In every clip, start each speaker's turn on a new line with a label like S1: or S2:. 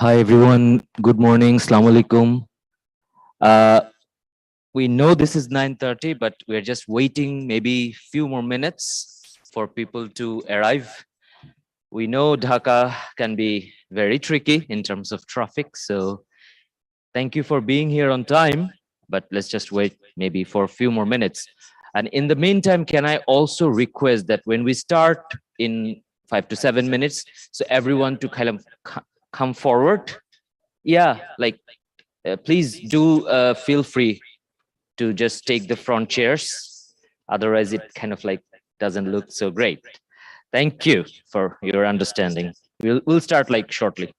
S1: Hi everyone, good morning, Assalamu alaikum. Uh, we know this is 9:30, but we're just waiting maybe few more minutes for people to arrive. We know Dhaka can be very tricky in terms of traffic, so thank you for being here on time, but let's just wait maybe for a few more minutes. And in the meantime, can I also request that when we start in 5 to 7 minutes, so everyone to kind of come forward? Yeah, like please do feel free to just take the front chairs. Otherwise, it kind of like doesn't look so great. Thank you for your understanding. We'll start like shortly.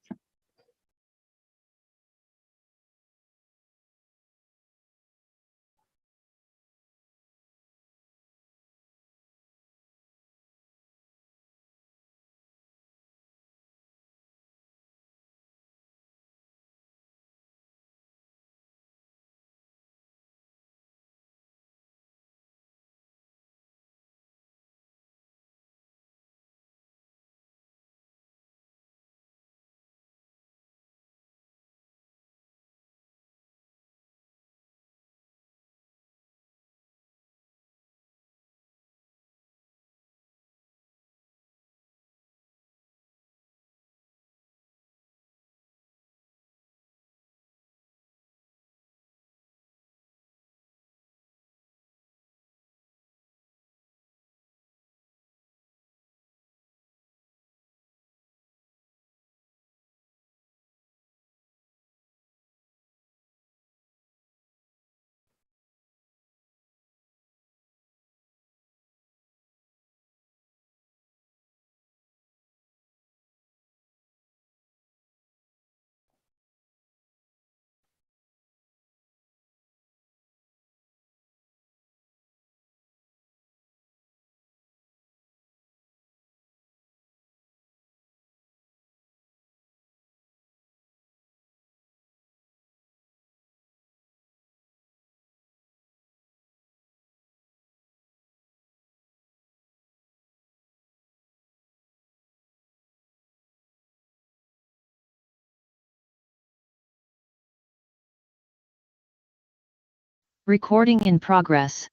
S2: Recording in progress.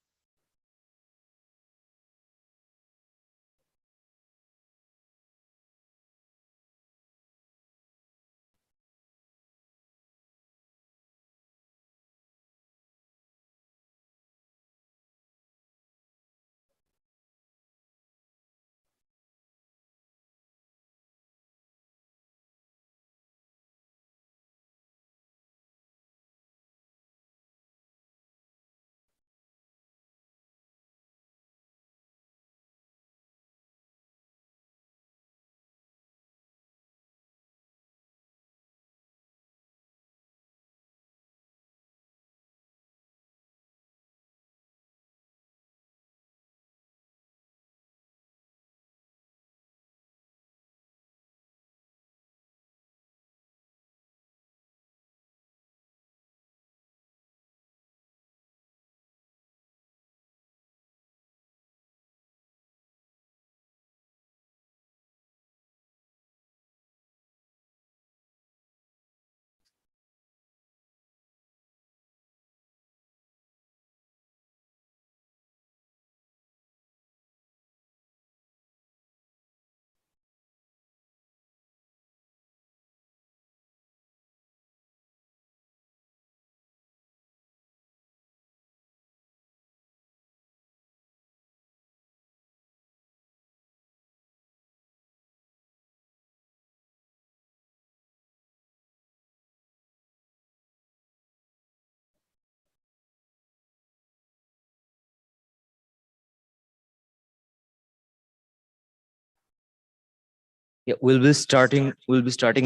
S1: Yeah, we'll be starting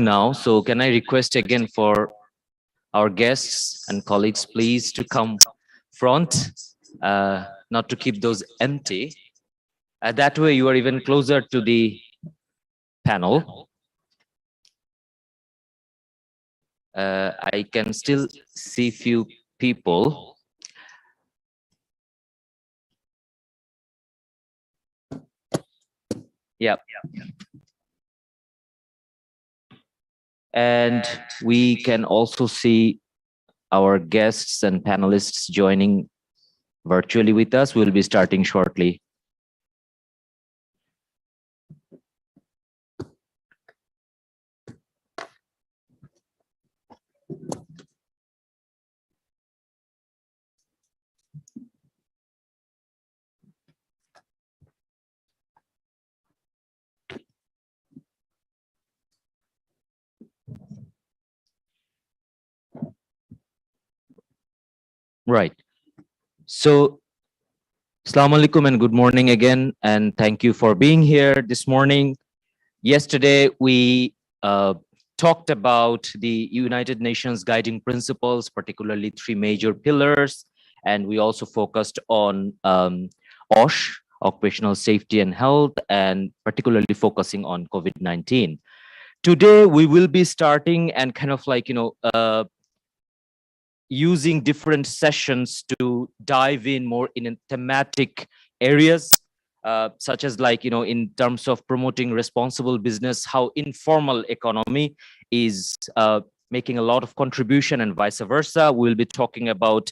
S1: now. So can I request again for our guests and colleagues, please, to come front, not to keep those empty. That way you are even closer to the panel. I can still see few people. Yeah. And we can also see our guests and panelists joining virtually with us. We'll be starting shortly. Right. So, Assalamu alaikum and good morning again. And thank you for being here this morning. Yesterday, we talked about the United Nations guiding principles, particularly 3 major pillars. And we also focused on OSH, occupational safety and health, and particularly focusing on COVID-19. Today, we will be starting and kind of like, using different sessions to dive in more in thematic areas, such as like, in terms of promoting responsible business, how informal economy is making a lot of contribution and vice versa. We'll be talking about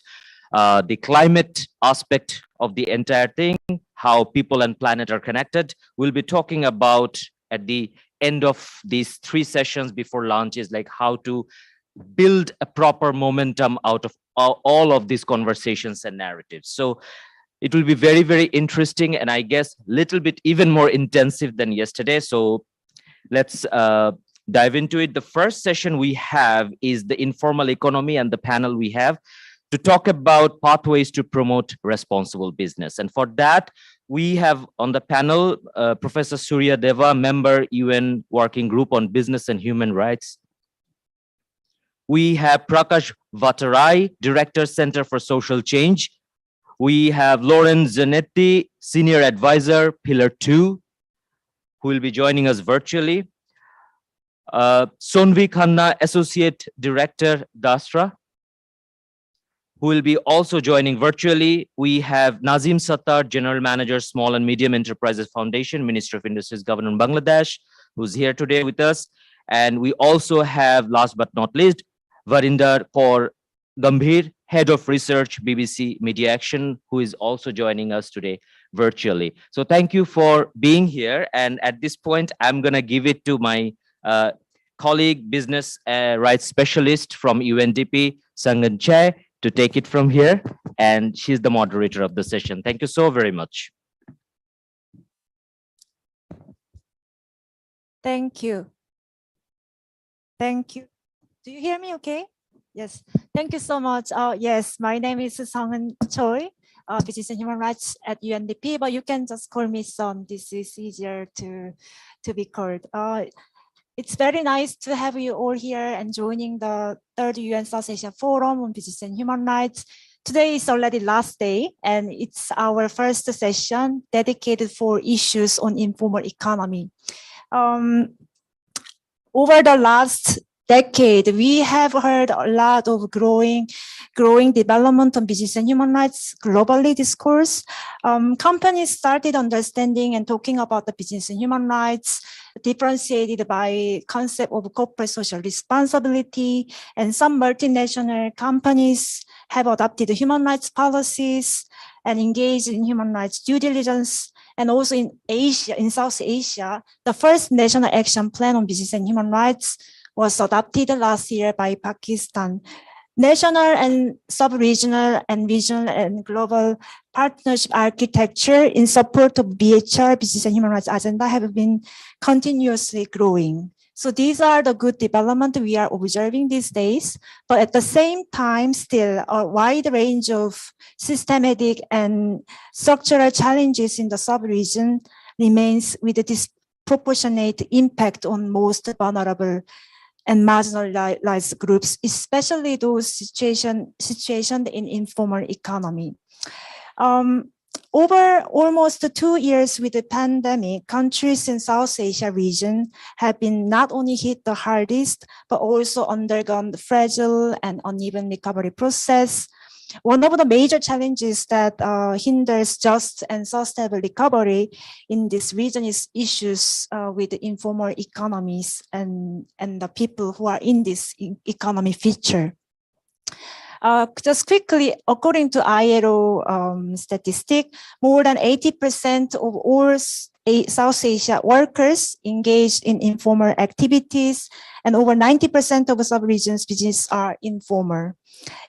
S1: the climate aspect of the entire thing, how people and planet are connected. We'll be talking about at the end of these 3 sessions before lunch is like how to build a proper momentum out of all of these conversations and narratives. So it will be very, very interesting, and I guess a little bit even more intensive than yesterday. So let's dive into it. The first session we have is the informal economy, and the panel we have to talk about pathways to promote responsible business. And for that, we have on the panel Professor Surya Deva, member UN Working Group on Business and Human Rights. We have Prakash Vatarai, Director, Center for Social Change. We have Lauren Zanetti, Senior Advisor, Pillar 2, who will be joining us virtually. Sonvi Khanna, Associate Director, Dasra, who will be also joining virtually. We have Nazim Sattar, General Manager, Small and Medium Enterprises Foundation, Ministry of Industries, Government Bangladesh, who's here today with us. And we also have, last but not least, Varinder Kaur Gambhir, Head of Research, BBC Media Action, who is also joining us today virtually. So thank you for being here. And at this point, I'm going to give it to my colleague, business rights specialist from UNDP, Sangan Chae, to take it from here. And she's the moderator of the session. Thank you so very much.
S3: Thank you. Thank you. Do you hear me okay? Yes. Thank you so much. Yes, my name is Sung Choi, Business and Human Rights at UNDP, but you can just call me Son. This is easier to be called. It's very nice to have you all here and joining the 3rd UN South Asia Forum on Business and Human Rights. Today is already last day, and it's our first session dedicated for issues on informal economy. Over the last decade, we have heard a lot of growing development on business and human rights globally discourse. Companies started understanding and talking about the business and human rights, differentiated by concept of corporate social responsibility, and some multinational companies have adopted human rights policies and engaged in human rights due diligence. And also in Asia, in South Asia, the first national action plan on business and human rights was adopted last year by Pakistan. National and sub-regional and regional and global partnership architecture in support of BHR, Business and Human Rights Agenda, have been continuously growing. So these are the good development we are observing these days, but at the same time, still a wide range of systematic and structural challenges in the sub-region remains with a disproportionate impact on most vulnerable and marginalized groups, especially those situations in informal economy. Over almost 2 years with the pandemic, countries in South Asia region have been not only hit the hardest, but also undergone the fragile and uneven recovery process. one of the major challenges that hinders just and sustainable recovery in this region is issues with the informal economies and the people who are in this economy feature. Just quickly, according to ILO statistic, more than 80% of all South Asia workers engaged in informal activities, and over 90% of sub-regions business are informal.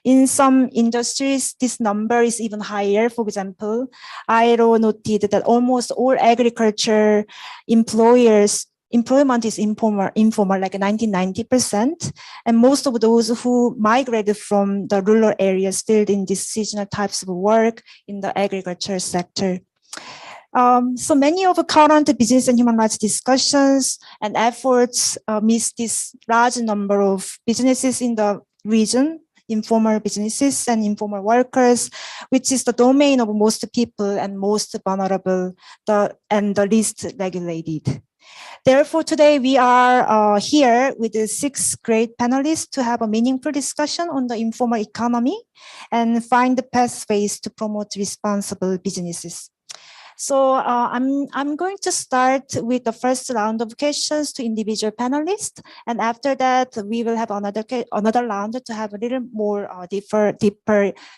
S3: In some industries, this number is even higher. For example, ILO noted that almost all agriculture employment is informal, like 90%. And most of those who migrated from the rural areas still in these seasonal types of work in the agriculture sector. So many of the current business and human rights discussions and efforts miss this large number of businesses in the region, informal businesses and informal workers, which is the domain of most people and most vulnerable and the least regulated. Therefore, today we are here with the 6 great panelists to have a meaningful discussion on the informal economy and find the pathways to promote responsible businesses. So I'm going to start with the first round of questions to individual panelists, and after that we will have another round to have a little more deeper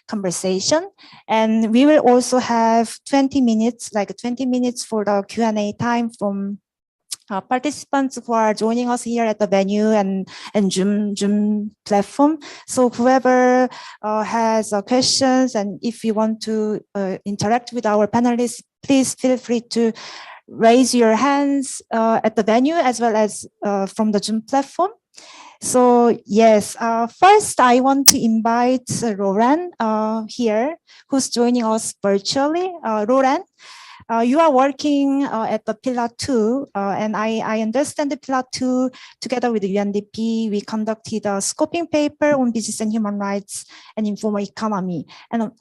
S3: conversation, and we will also have 20 minutes for the Q&A time from participants who are joining us here at the venue and Zoom platform. So whoever has questions, and if you want to interact with our panelists, please feel free to raise your hands at the venue as well as from the Zoom platform. So yes, first I want to invite Lauren here, who's joining us virtually. Lauren, you are working at the Pillar 2, and I understand the Pillar 2, together with the UNDP, we conducted a scoping paper on business and human rights and informal economy. And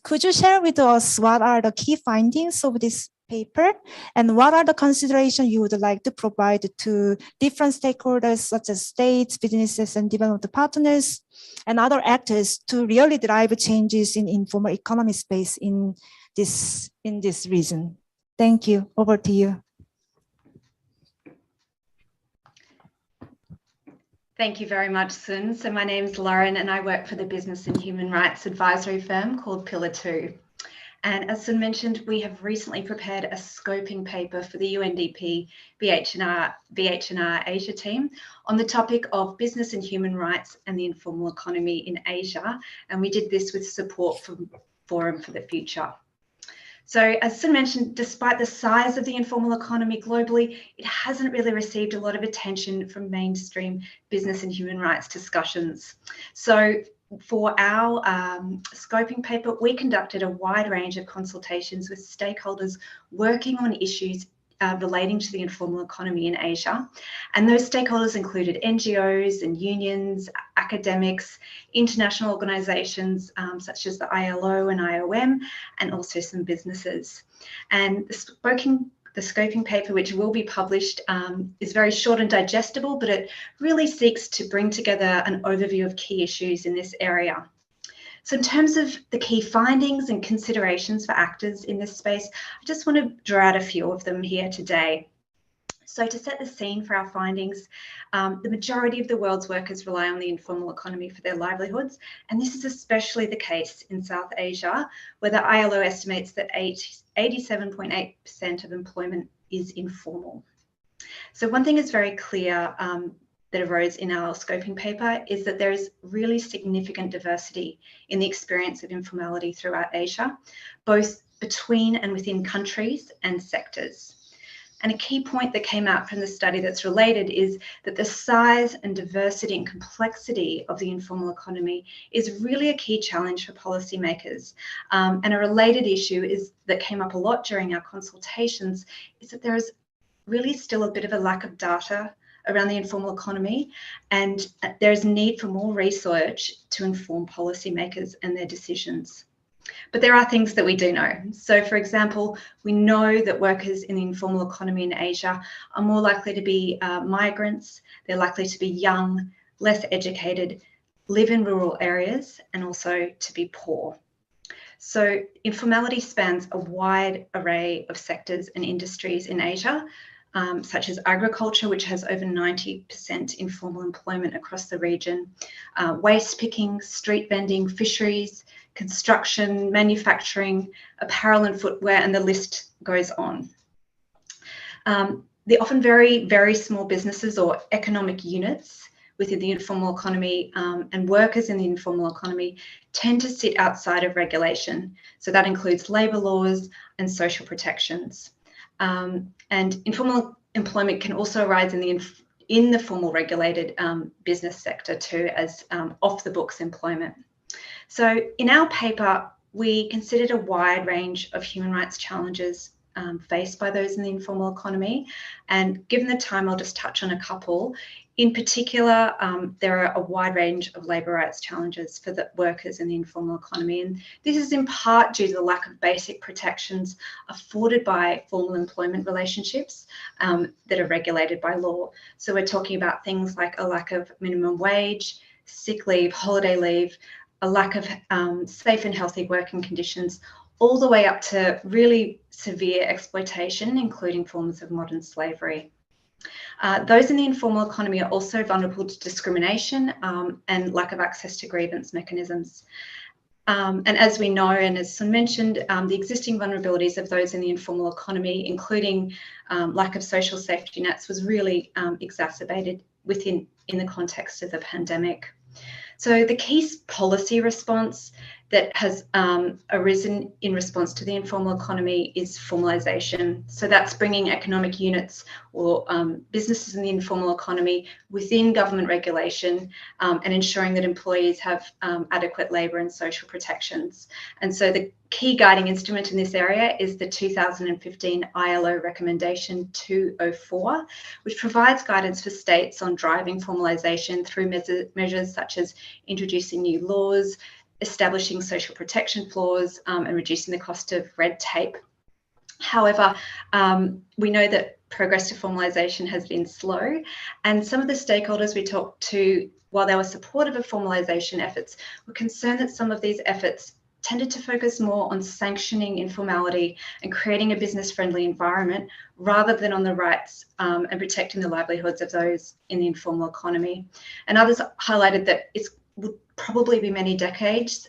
S3: could you share with us what are the key findings of this paper, and what are the considerations you would like to provide to different stakeholders such as states, businesses, and development partners, and other actors to really drive changes in informal economy space in this region? Thank you. Over to you.
S4: Thank you very much, Sun. So my name is Lauren and I work for the business and human rights advisory firm called Pillar 2. And as Sun mentioned, we have recently prepared a scoping paper for the UNDP BHNR Asia team on the topic of business and human rights and the informal economy in Asia. And we did this with support from Forum for the Future. So as Sun mentioned, despite the size of the informal economy globally, it hasn't really received a lot of attention from mainstream business and human rights discussions. So for our scoping paper, we conducted a wide range of consultations with stakeholders working on issues relating to the informal economy in Asia. And those stakeholders included NGOs and unions, academics, international organizations such as the ILO and IOM, and also some businesses. And the scoping paper, which will be published, is very short and digestible, but it really seeks to bring together an overview of key issues in this area. So in terms of the key findings and considerations for actors in this space, I just want to draw out a few of them here today. So to set the scene for our findings, the majority of the world's workers rely on the informal economy for their livelihoods, and this is especially the case in South Asia, where the ILO estimates that 87.8% of employment is informal. So one thing is very clear that arose in our scoping paper is that there is really significant diversity in the experience of informality throughout Asia, both between and within countries and sectors. And a key point that came out from the study that's related is that the size and diversity and complexity of the informal economy is really a key challenge for policymakers. And a related issue that came up a lot during our consultations is that there is really still a bit of a lack of data around the informal economy, and there is a need for more research to inform policymakers and their decisions. But there are things that we do know. So for example, we know that workers in the informal economy in Asia are more likely to be migrants, they're likely to be young, less educated, live in rural areas, and also to be poor. So informality spans a wide array of sectors and industries in Asia, such as agriculture, which has over 90% informal employment across the region, waste picking, street vending, fisheries, construction, manufacturing, apparel and footwear, and the list goes on. The often very, very small businesses or economic units within the informal economy and workers in the informal economy tend to sit outside of regulation. So that includes labour laws and social protections. And informal employment can also arise in the formal regulated business sector too, as off the books employment. So in our paper, we considered a wide range of human rights challenges faced by those in the informal economy. And given the time, I'll just touch on a couple. In particular, there are a wide range of labour rights challenges for the workers in the informal economy. And this is in part due to the lack of basic protections afforded by formal employment relationships that are regulated by law. So we're talking about things like a lack of minimum wage, sick leave, holiday leave, a lack of safe and healthy working conditions, all the way up to really severe exploitation, including forms of modern slavery. Those in the informal economy are also vulnerable to discrimination and lack of access to grievance mechanisms. And as we know, and as Sun mentioned, the existing vulnerabilities of those in the informal economy, including lack of social safety nets, was really exacerbated in the context of the pandemic. So the key policy response that has arisen in response to the informal economy is formalisation. So that's bringing economic units or businesses in the informal economy within government regulation and ensuring that employees have adequate labour and social protections. And so the key guiding instrument in this area is the 2015 ILO Recommendation 204, which provides guidance for states on driving formalisation through measures such as introducing new laws, establishing social protection floors, and reducing the cost of red tape. However, we know that progress to formalisation has been slow, and some of the stakeholders we talked to, while they were supportive of formalisation efforts, were concerned that some of these efforts tended to focus more on sanctioning informality and creating a business-friendly environment rather than on the rights and protecting the livelihoods of those in the informal economy. And others highlighted that it would probably be many decades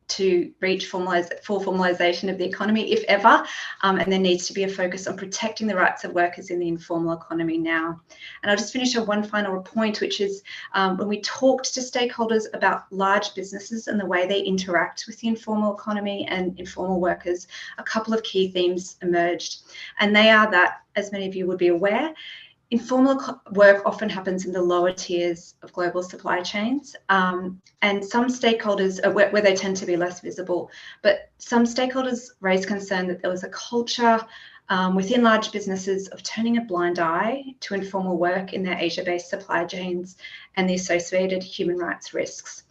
S4: to reach full formalisation of the economy, if ever, and there needs to be a focus on protecting the rights of workers in the informal economy now. And I'll just finish on one final point, which is when we talked to stakeholders about large businesses and the way they interact with the informal economy and informal workers, a couple of key themes emerged. And they are that, as many of you would be aware, informal work often happens in the lower tiers of global supply chains, and some stakeholders, where they tend to be less visible, but some stakeholders raised concern that there was a culture within large businesses of turning a blind eye to informal work in their Asia-based supply chains and the associated human rights risks.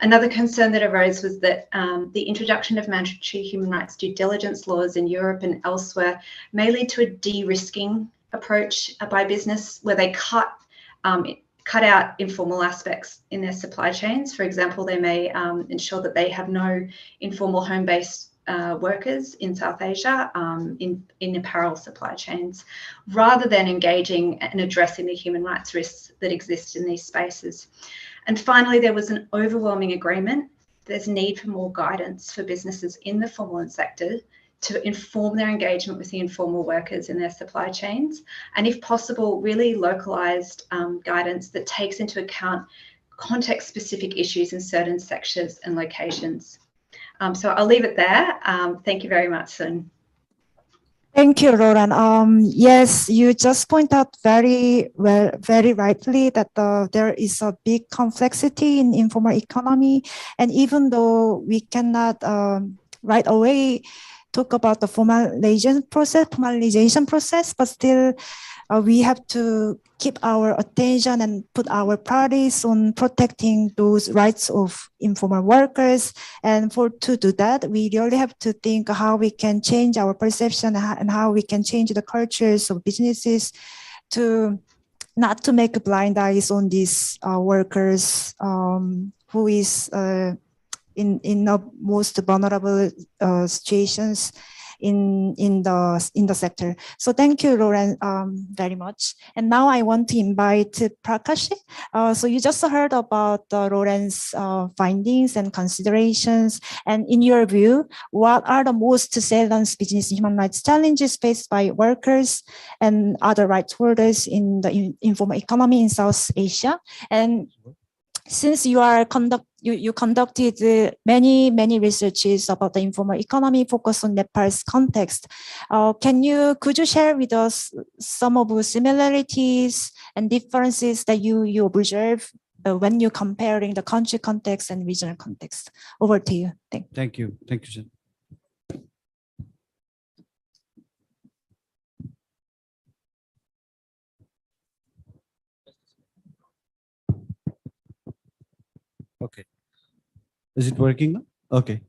S4: Another concern that arose was that the introduction of mandatory human rights due diligence laws in Europe and elsewhere may lead to a de-risking approach by business where they cut out informal aspects in their supply chains. For example, they may ensure that they have no informal home-based workers in South Asia in apparel supply chains, rather than engaging and addressing the human rights risks that exist in these spaces. And finally, there was an overwhelming agreement there's a need for more guidance for businesses in the formal sector to inform their engagement with the informal workers in their supply chains, and if possible, really localized guidance that takes into account context-specific issues in certain sectors and locations. So I'll leave it there. Thank you very much, Sun.
S3: Thank you, Lauren. Yes, you just point out very rightly that there is a big complexity in informal economy, and even though we cannot right away talk about the formalization process, but still we have to keep our attention and put our priorities on protecting those rights of informal workers. And to do that, we really have to think how we can change our perception and how we can change the cultures of businesses to not to make blind eyes on these workers who is in the most vulnerable situations in the sector. So thank you, Lauren, very much. And now I want to invite Prakash. So you just heard about Lauren's findings and considerations. And in your view, what are the most salient business and human rights challenges faced by workers and other rights holders in the informal economy in South Asia? And since you are conducted many researches about the informal economy focused on Nepal's context, could you share with us some of the similarities and differences that you observe when you're comparing the country context and regional context? Over to you.
S5: Thank you, Jen. Okay. Is it working now? Okay.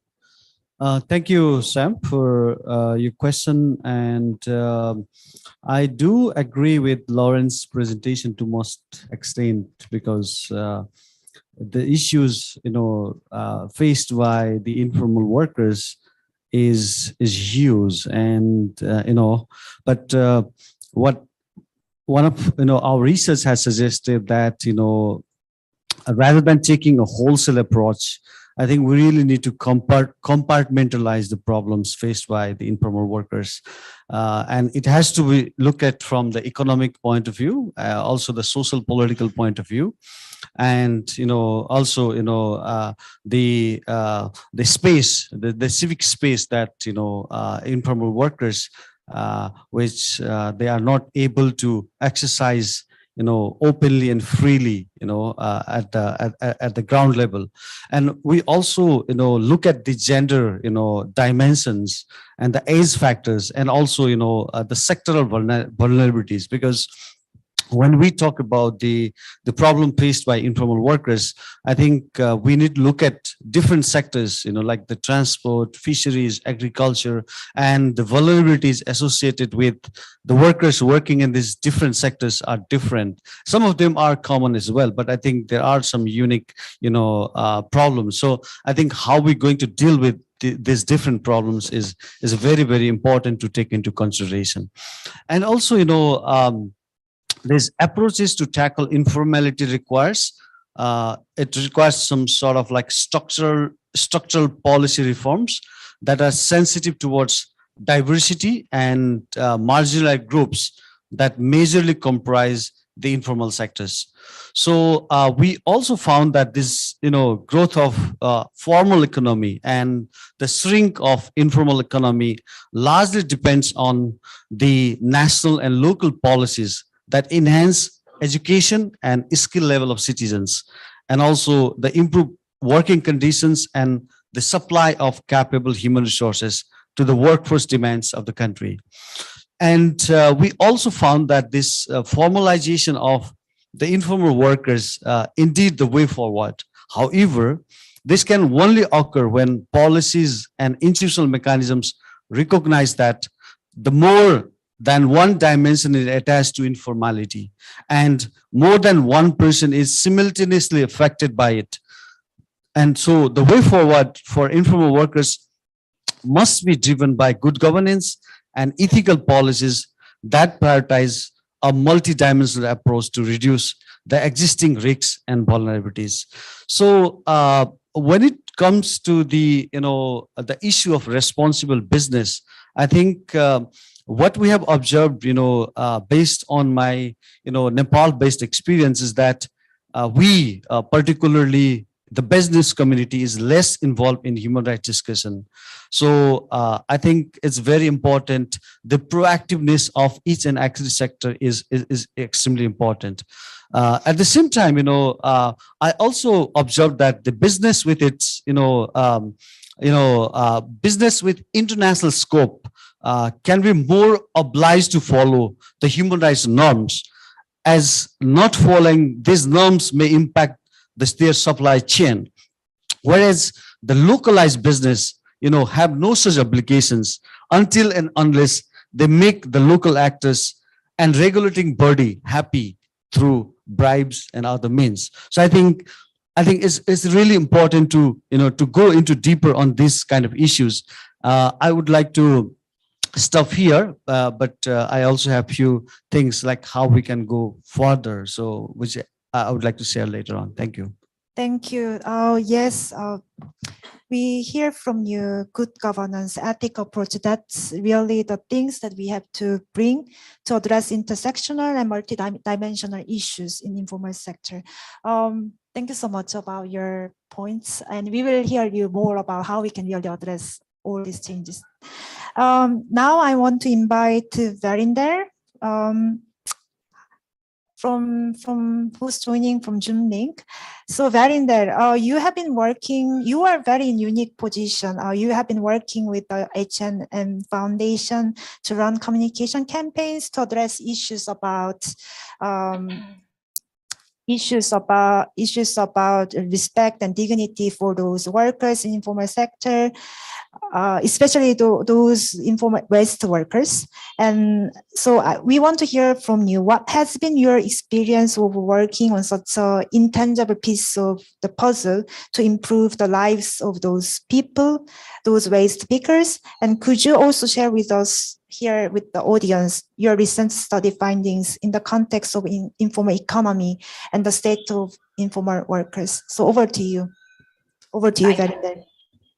S5: Thank you, Sam, for your question. And I do agree with Lauren's presentation to most extent, because the issues, faced by the informal workers is huge. And, but what one of, our research has suggested that, rather than taking a wholesale approach, I think we really need to compartmentalize the problems faced by the informal workers. And it has to be looked at from the economic point of view, also the social political point of view. And, also, the space, the civic space that, informal workers, which they are not able to exercise openly and freely, at the ground level. And we also, look at the gender, dimensions and the age factors, and also, the sectoral vulnerabilities, because when we talk about the problem faced by informal workers, I think we need to look at different sectors, like the transport, fisheries, agriculture, and the vulnerabilities associated with the workers working in these different sectors are different. Some of them are common as well, but I think there are some unique, problems. So I think how we're going to deal with these different problems is very, very important to take into consideration. And also, these approaches to tackle informality requires some sort of like structural policy reforms that are sensitive towards diversity and marginalized groups that majorly comprise the informal sectors. So we also found that this, growth of formal economy and the shrink of informal economy largely depends on the national and local policies that enhance education and skill level of citizens, and also the improved working conditions and the supply of capable human resources to the workforce demands of the country. And we also found that this formalization of the informal workers indeed the way forward. However, this can only occur when policies and institutional mechanisms recognize that the more than one dimension is attached to informality, and more than one person is simultaneously affected by it. And so the way forward for informal workers must be driven by good governance and ethical policies that prioritize a multidimensional approach to reduce the existing risks and vulnerabilities. So when it comes to the issue of responsible business, I think what we have observed, based on my, Nepal-based experience, is that we, particularly the business community, is less involved in human rights discussion. So I think it's very important. The proactiveness of each and every sector is extremely important. At the same time, I also observed that the business with its, business with international scope can be more obliged to follow the human rights norms, as not following these norms may impact their supply chain. Whereas the localized business, have no such obligations until and unless they make the local actors and regulating body happy through bribes and other means. So I think it's really important to to go into deeper on these kind of issues. I would like to stop here, but I also have few things like how we can go further. So which I would like to share later on. Thank you.
S3: Thank you. Oh, yes. We hear from you good governance, ethical approach. That's really the things that we have to bring to address intersectional and multidimensional issues in informal sector. Thank you so much about your points, and we will hear you more about how we can really address all these changes. Now I want to invite Verinder from who's joining from Zoom link. So Verinder, you have been working, you are very in unique position. You have been working with the H&M Foundation to run communication campaigns to address issues about respect and dignity for those workers in informal sector, especially those informal waste workers. And so we want to hear from you. What has been your experience of working on such an intangible piece of the puzzle to improve the lives of those people, those waste pickers? And could you also share with us here with the audience your recent study findings in the context of informal economy and the state of informal workers? So over to you. Over to you, Verinder.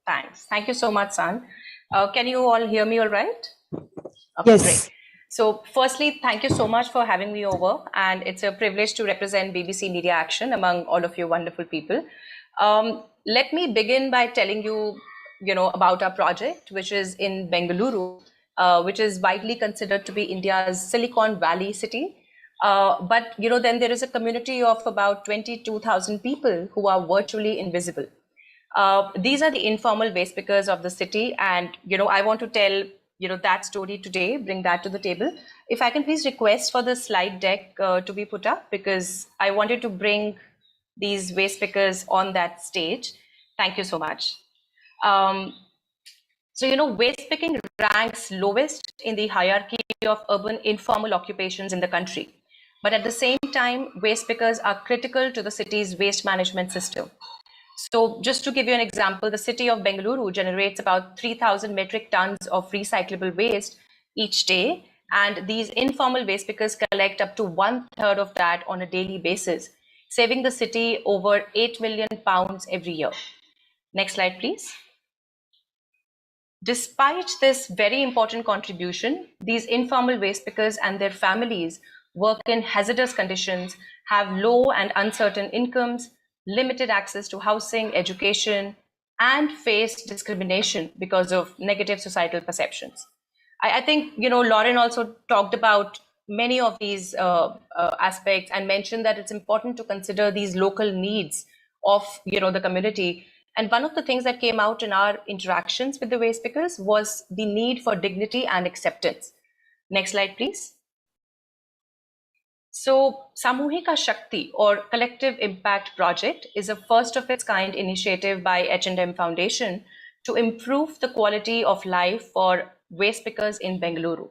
S6: Thanks. Thank you so much, San. Can you all hear me all right? Okay,
S3: yes.
S6: Great. So firstly, thank you so much for having me over. And it's a privilege to represent BBC Media Action among all of you wonderful people. Let me begin by telling you, about our project, which is in Bengaluru, which is widely considered to be India's Silicon Valley city. But, then there is a community of about 22,000 people who are virtually invisible. These are the informal waste pickers of the city. And, I want to tell, that story today, bring that to the table. If I can please request for the slide deck to be put up, because I wanted to bring these waste pickers on that stage. Thank you so much. Waste picking ranks lowest in the hierarchy of urban informal occupations in the country. But at the same time, waste pickers are critical to the city's waste management system. So just to give you an example, the city of Bengaluru generates about 3,000 metric tons of recyclable waste each day. And these informal waste pickers collect up to 1/3 of that on a daily basis, saving the city over 8 million pounds every year. Next slide, please. Despite this very important contribution, these informal waste pickers and their families work in hazardous conditions, have low and uncertain incomes, limited access to housing, education, and face discrimination because of negative societal perceptions. I think, Lauren also talked about many of these aspects and mentioned that it's important to consider these local needs of, the community. And one of the things that came out in our interactions with the waste pickers was the need for dignity and acceptance. Next slide, please. So Samuhika Shakti, or Collective Impact Project, is a first of its kind initiative by H&M Foundation to improve the quality of life for waste pickers in Bengaluru.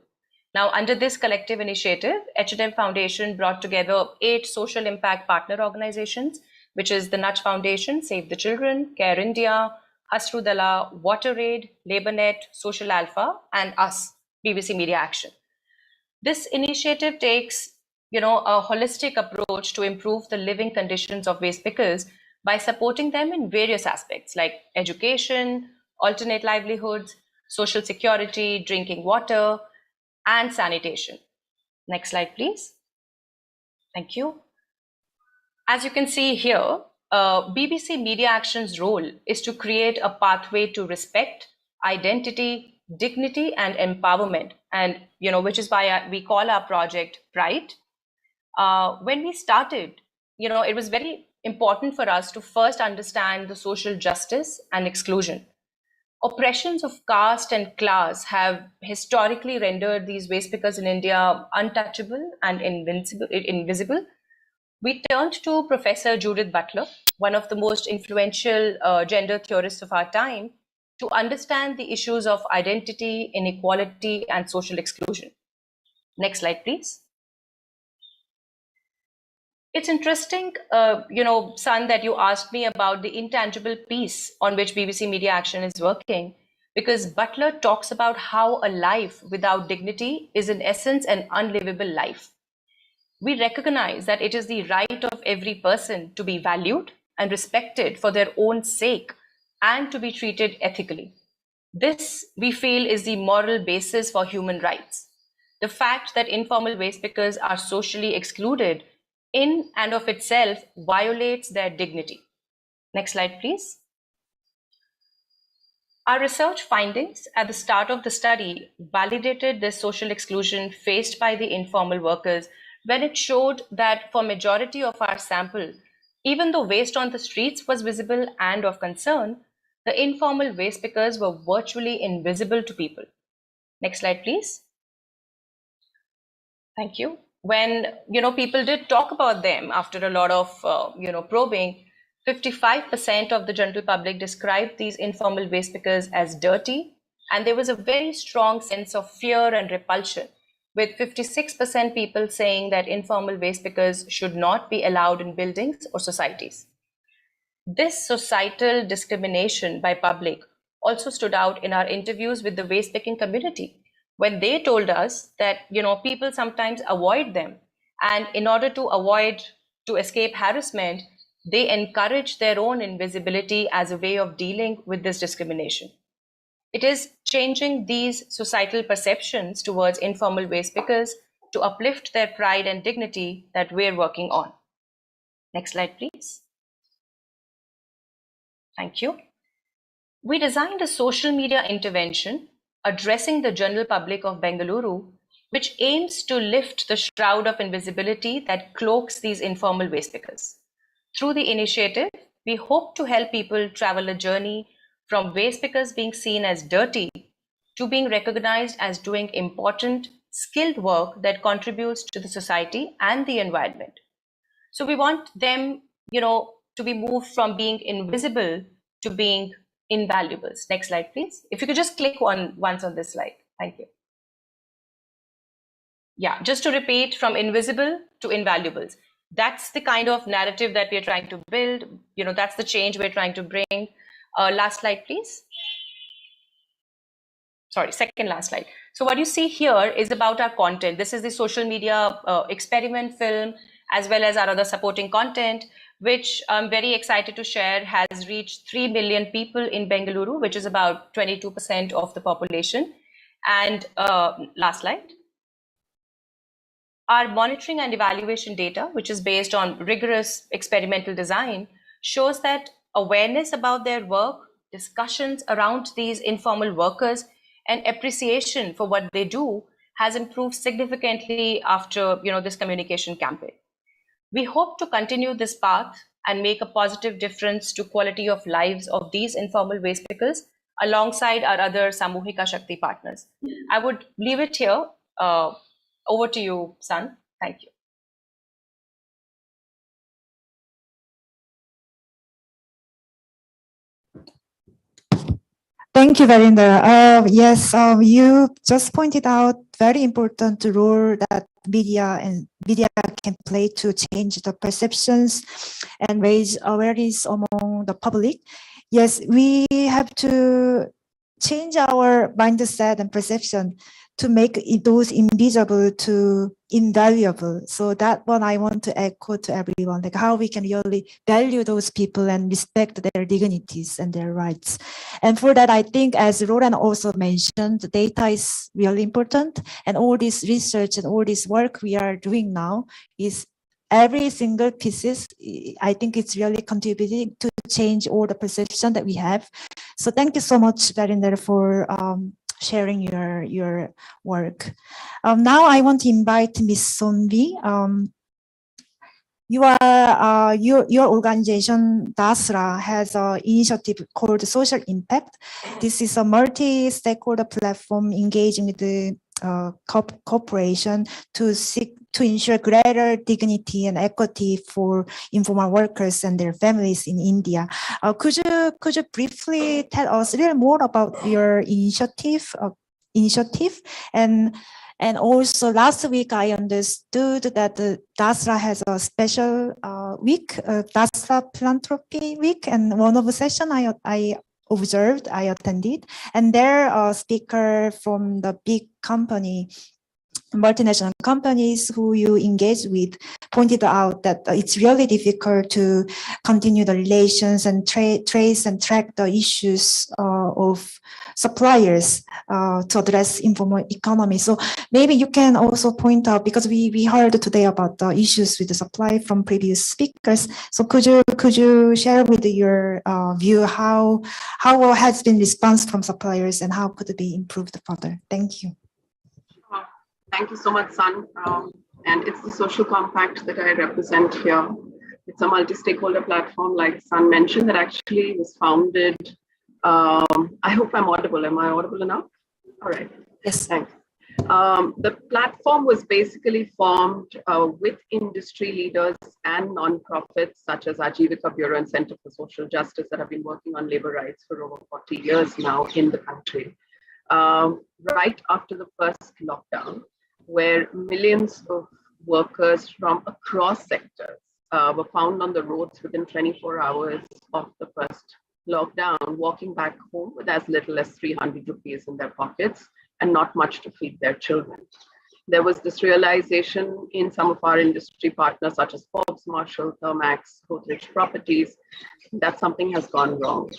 S6: Now, under this collective initiative, H&M Foundation brought together 8 social impact partner organizations, which is the Nudge Foundation, Save the Children, Care India, Hasrudala, WaterAid, LabourNet, Social Alpha, and us, BBC Media Action. This initiative takes a holistic approach to improve the living conditions of waste pickers by supporting them in various aspects like education, alternate livelihoods, social security, drinking water, and sanitation. Next slide, please. Thank you. As you can see here, BBC Media Action's role is to create a pathway to respect, identity, dignity, and empowerment, and which is why we call our project Pride. When we started, it was very important for us to first understand the social justice and exclusion. Oppressions of caste and class have historically rendered these waste pickers in India untouchable and invisible. We turned to Professor Judith Butler, one of the most influential gender theorists of our time, to understand the issues of identity, inequality, and social exclusion. Next slide, please. It's interesting, Sun, that you asked me about the intangible piece on which BBC Media Action is working, because Butler talks about how a life without dignity is in essence an unlivable life. We recognize that it is the right of every person to be valued and respected for their own sake and to be treated ethically. This, we feel, is the moral basis for human rights. The fact that informal waste pickers are socially excluded in and of itself violates their dignity. Next slide, please. Our research findings at the start of the study validated this social exclusion faced by the informal workers when it showed that for majority of our sample, even though waste on the streets was visible and of concern, the informal waste pickers were virtually invisible to people. Next slide, please. Thank you. When people did talk about them after a lot of probing, 55% of the general public described these informal waste pickers as dirty, and there was a very strong sense of fear and repulsion, with 56% people saying that informal waste pickers should not be allowed in buildings or societies. This societal discrimination by public also stood out in our interviews with the waste picking community, when they told us that people sometimes avoid them, and in order to escape harassment, they encourage their own invisibility as a way of dealing with this discrimination. It is changing these societal perceptions towards informal waste pickers to uplift their pride and dignity that we're working on. Next slide, please. Thank you. We designed a social media intervention addressing the general public of Bengaluru, which aims to lift the shroud of invisibility that cloaks these informal waste pickers. Through the initiative, we hope to help people travel a journey from waste pickers being seen as dirty to being recognized as doing important, skilled work that contributes to the society and the environment. So we want them, to be moved from being invisible to being invaluables. Next slide, please. If you could just click once on this slide. Thank you. Yeah, just to repeat, from invisible to invaluables. That's the kind of narrative that we're trying to build. That's the change we're trying to bring. Last slide, please. Sorry, second last slide. So what you see here is about our content. This is the social media experiment film, as well as our other supporting content, which I'm very excited to share has reached 3 million people in Bengaluru, which is about 22% of the population. And last slide. Our monitoring and evaluation data, which is based on rigorous experimental design, shows that awareness about their work, discussions around these informal workers, and appreciation for what they do has improved significantly after this communication campaign. We hope to continue this path and make a positive difference to quality of lives of these informal waste pickers alongside our other Samuhika Shakti partners. I would leave it here. Over to you, Sun. Thank you.
S3: Thank you, Varinder. Yes, you just pointed out very important role that media can play to change the perceptions and raise awareness among the public. Yes, we have to change our mindset and perception to make those invisible to invaluable. So that one I want to echo to everyone, like how we can really value those people and respect their dignities and their rights. And for that, I think, as Roland also mentioned, the data is really important. And all this research and all this work we are doing now is every single pieces, I think it's really contributing to change all the perception that we have. So thank you so much, Varinder, for sharing your work. Now I want to invite Ms. Sonvi. Your organization, DASRA, has an initiative called Social Impact. This is a multi-stakeholder platform engaging with the corporation to ensure greater dignity and equity for informal workers and their families in India. Could you briefly tell us a little more about your initiative? And And also last week, I understood that the DASRA has a special week, DASRA Philanthropy Week. And one of the session I observed, I attended, and there a speaker from the big company, multinational companies who you engage with pointed out that it's really difficult to continue the relations and trace and track the issues of suppliers to address informal economy. So maybe you can also point out, because we heard today about the issues with the supply from previous speakers. So could you share with your view how has been response from suppliers and how could it be improved further? Thank you.
S7: Thank you so much, Sun. And it's the social compact that I represent here. It's a multi-stakeholder platform, like Sun mentioned, that actually was founded. I hope I'm audible. Am I audible enough? All right.
S3: Yes.
S7: Thanks. The platform was basically formed with industry leaders and nonprofits such as Ajivika Bureau and Center for Social Justice that have been working on labor rights for over 40 years now in the country. Right after the first lockdown, where millions of workers from across sectors were found on the roads within 24 hours of the first lockdown, walking back home with as little as 300 rupees in their pockets and not much to feed their children. There was this realization in some of our industry partners, such as Forbes, Marshall, Thermax, Godrej Properties, that something has gone wrong.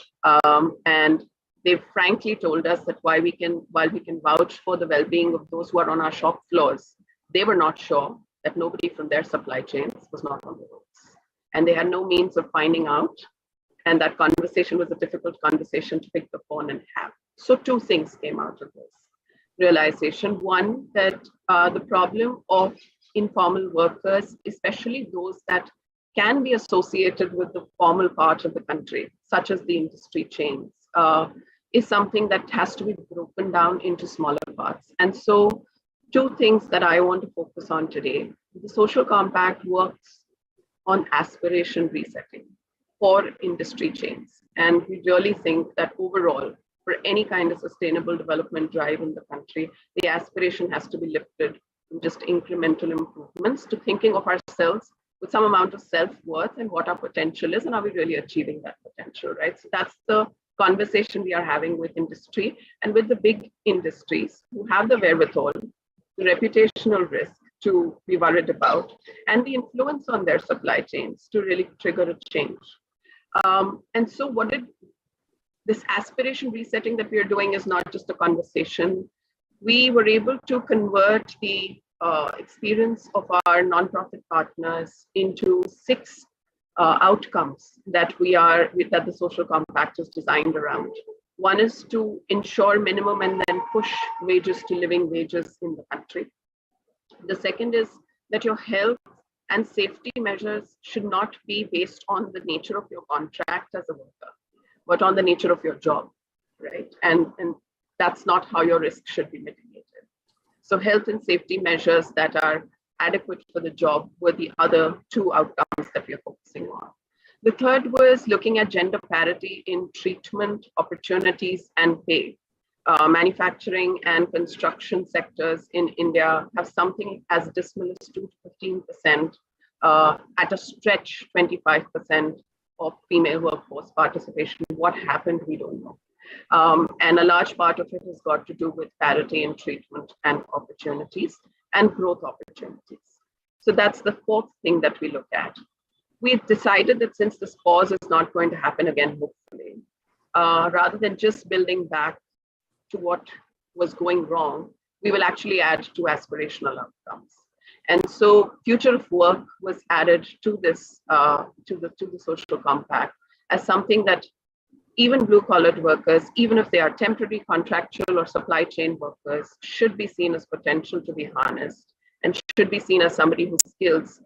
S7: And they've frankly told us that while we can vouch for the well-being of those who are on our shop floors, they were not sure that nobody from their supply chains was not on the roads. And they had no means of finding out. And that conversation was a difficult conversation to pick the phone and have. So two things came out of this realization. One, that the problem of informal workers, especially those that can be associated with the formal part of the country, such as the industry chains, is something that has to be broken down into smaller parts. And so two things that I want to focus on today. The social compact works on aspiration resetting for industry chains. And we really think that overall, for any kind of sustainable development drive in the country, the aspiration has to be lifted from just incremental improvements to thinking of ourselves with some amount of self-worth and what our potential is and are we really achieving that potential, right? So that's the conversation we are having with industry and with the big industries who have the wherewithal, the reputational risk to be worried about, and the influence on their supply chains to really trigger a change. And so this aspiration resetting that we are doing is not just a conversation. We were able to convert the experience of our nonprofit partners into 6 outcomes that the social compact is designed around. One is to ensure minimum and then push wages to living wages in the country. The second is that your health and safety measures should not be based on the nature of your contract as a worker, but on the nature of your job, right? And that's not how your risk should be mitigated. So health and safety measures that are adequate for the job were the other 2 outcomes that we are focusing on. The third was looking at gender parity in treatment, opportunities, and pay. Manufacturing and construction sectors in India have something as dismal as 2 to 15%, at a stretch 25% of female workforce participation. What happened, we don't know. And a large part of it has got to do with parity in treatment and opportunities and growth opportunities. So that's the 4th thing that we look at. We've decided that since this pause is not going to happen again, hopefully, rather than just building back to what was going wrong, we will actually add 2 aspirational outcomes. And so future of work was added to this, to the social compact as something that even blue-collared workers, even if they are temporary, contractual, or supply chain workers, should be seen as potential to be harnessed and should be seen as somebody whose skills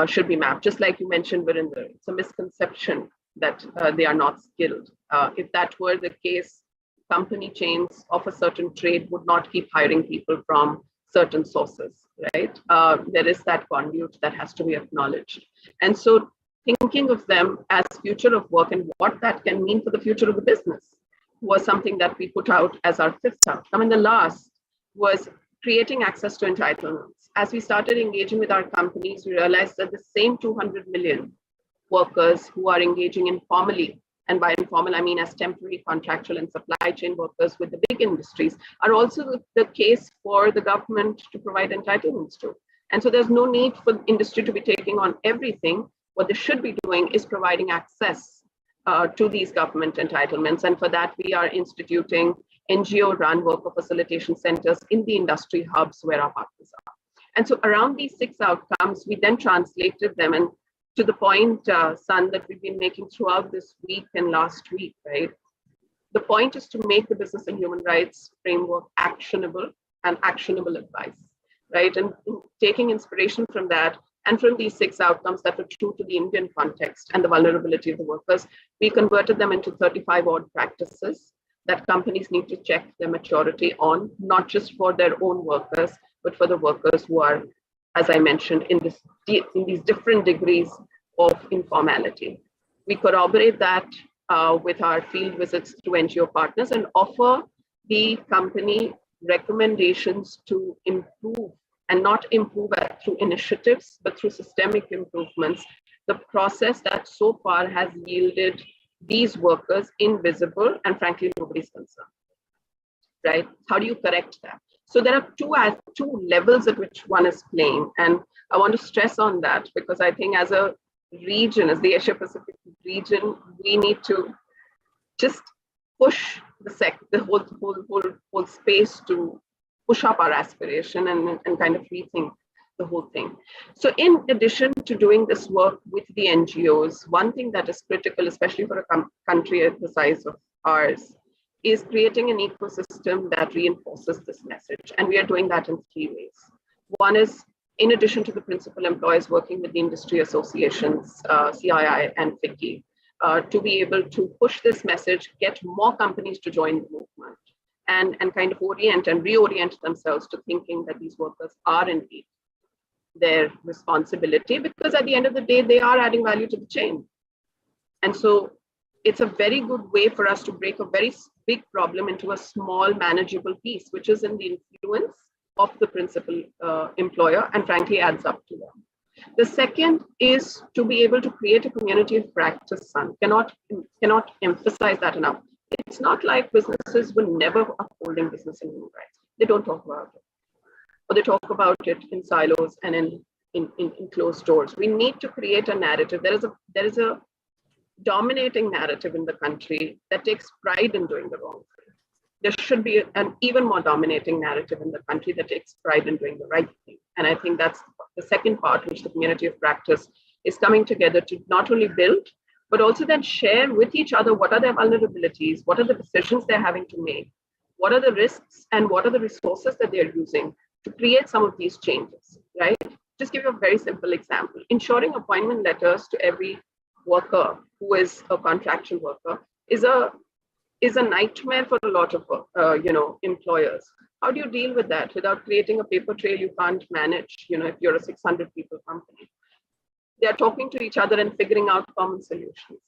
S7: should be mapped. Just like you mentioned, Virendra, it's a misconception that they are not skilled. If that were the case, company chains of a certain trade would not keep hiring people from certain sources, right? There is that conduit that has to be acknowledged. And so thinking of them as future of work and what that can mean for the future of the business was something that we put out as our 5th outcome. And the last was creating access to entitlements. As we started engaging with our companies, we realized that the same 200 million workers who are engaging informally, and by informal, I mean as temporary, contractual, and supply chain workers with the big industries, are also the case for the government to provide entitlements to. And so there's no need for industry to be taking on everything. What they should be doing is providing access to these government entitlements. And for that, we are instituting NGO-run worker facilitation centers in the industry hubs where our partners are. And so around these 6 outcomes, we then translated them. And to the point, Sun, that we've been making throughout this week and last week, right? The point is to make the business and human rights framework actionable and actionable advice, right? And taking inspiration from that and from these 6 outcomes that were true to the Indian context and the vulnerability of the workers, we converted them into 35 odd practices that companies need to check their maturity on, not just for their own workers, but for the workers who are, as I mentioned, in these different degrees of informality. We corroborate that with our field visits to NGO partners and offer the company recommendations to improve, and not improve through initiatives, but through systemic improvements, the process that so far has yielded these workers invisible and frankly nobody's concerned, right? How do you correct that? So there are two levels at which one is playing, and I want to stress on that because I think as a region, as the Asia Pacific region, we need to just push the whole space to push up our aspiration and kind of rethink the whole thing. So in addition to doing this work with the NGOs, one thing that is critical, especially for a country the size of ours, is creating an ecosystem that reinforces this message. And we are doing that in 3 ways. One is, in addition to the principal employers, working with the industry associations, CII and FICCI, to be able to push this message, get more companies to join the movement, and kind of orient and reorient themselves to thinking that these workers are indeed their responsibility, because at the end of the day, they are adding value to the chain. And so it's a very good way for us to break a very big problem into a small manageable piece, which is in the influence of the principal employer and frankly adds up to them. The second is to be able to create a community of practice, Sun. Cannot emphasize that enough. It's not like businesses will never upholding business and human rights. They don't talk about it. Or they talk about it in silos and in closed doors. We need to create a narrative. There is a dominating narrative in the country that takes pride in doing the wrong thing. There should be an even more dominating narrative in the country that takes pride in doing the right thing. And I think that's the second part, which the community of practice is coming together to not only build, but also then share with each other what are their vulnerabilities, what are the decisions they're having to make, what are the risks, and what are the resources that they're using to create some of these changes, right? Just give you a very simple example. Ensuring appointment letters to every worker who is a contractual worker is a nightmare for a lot of employers. How do you deal with that without creating a paper trail you can't manage, if you're a 600 people company? They're talking to each other and figuring out common solutions,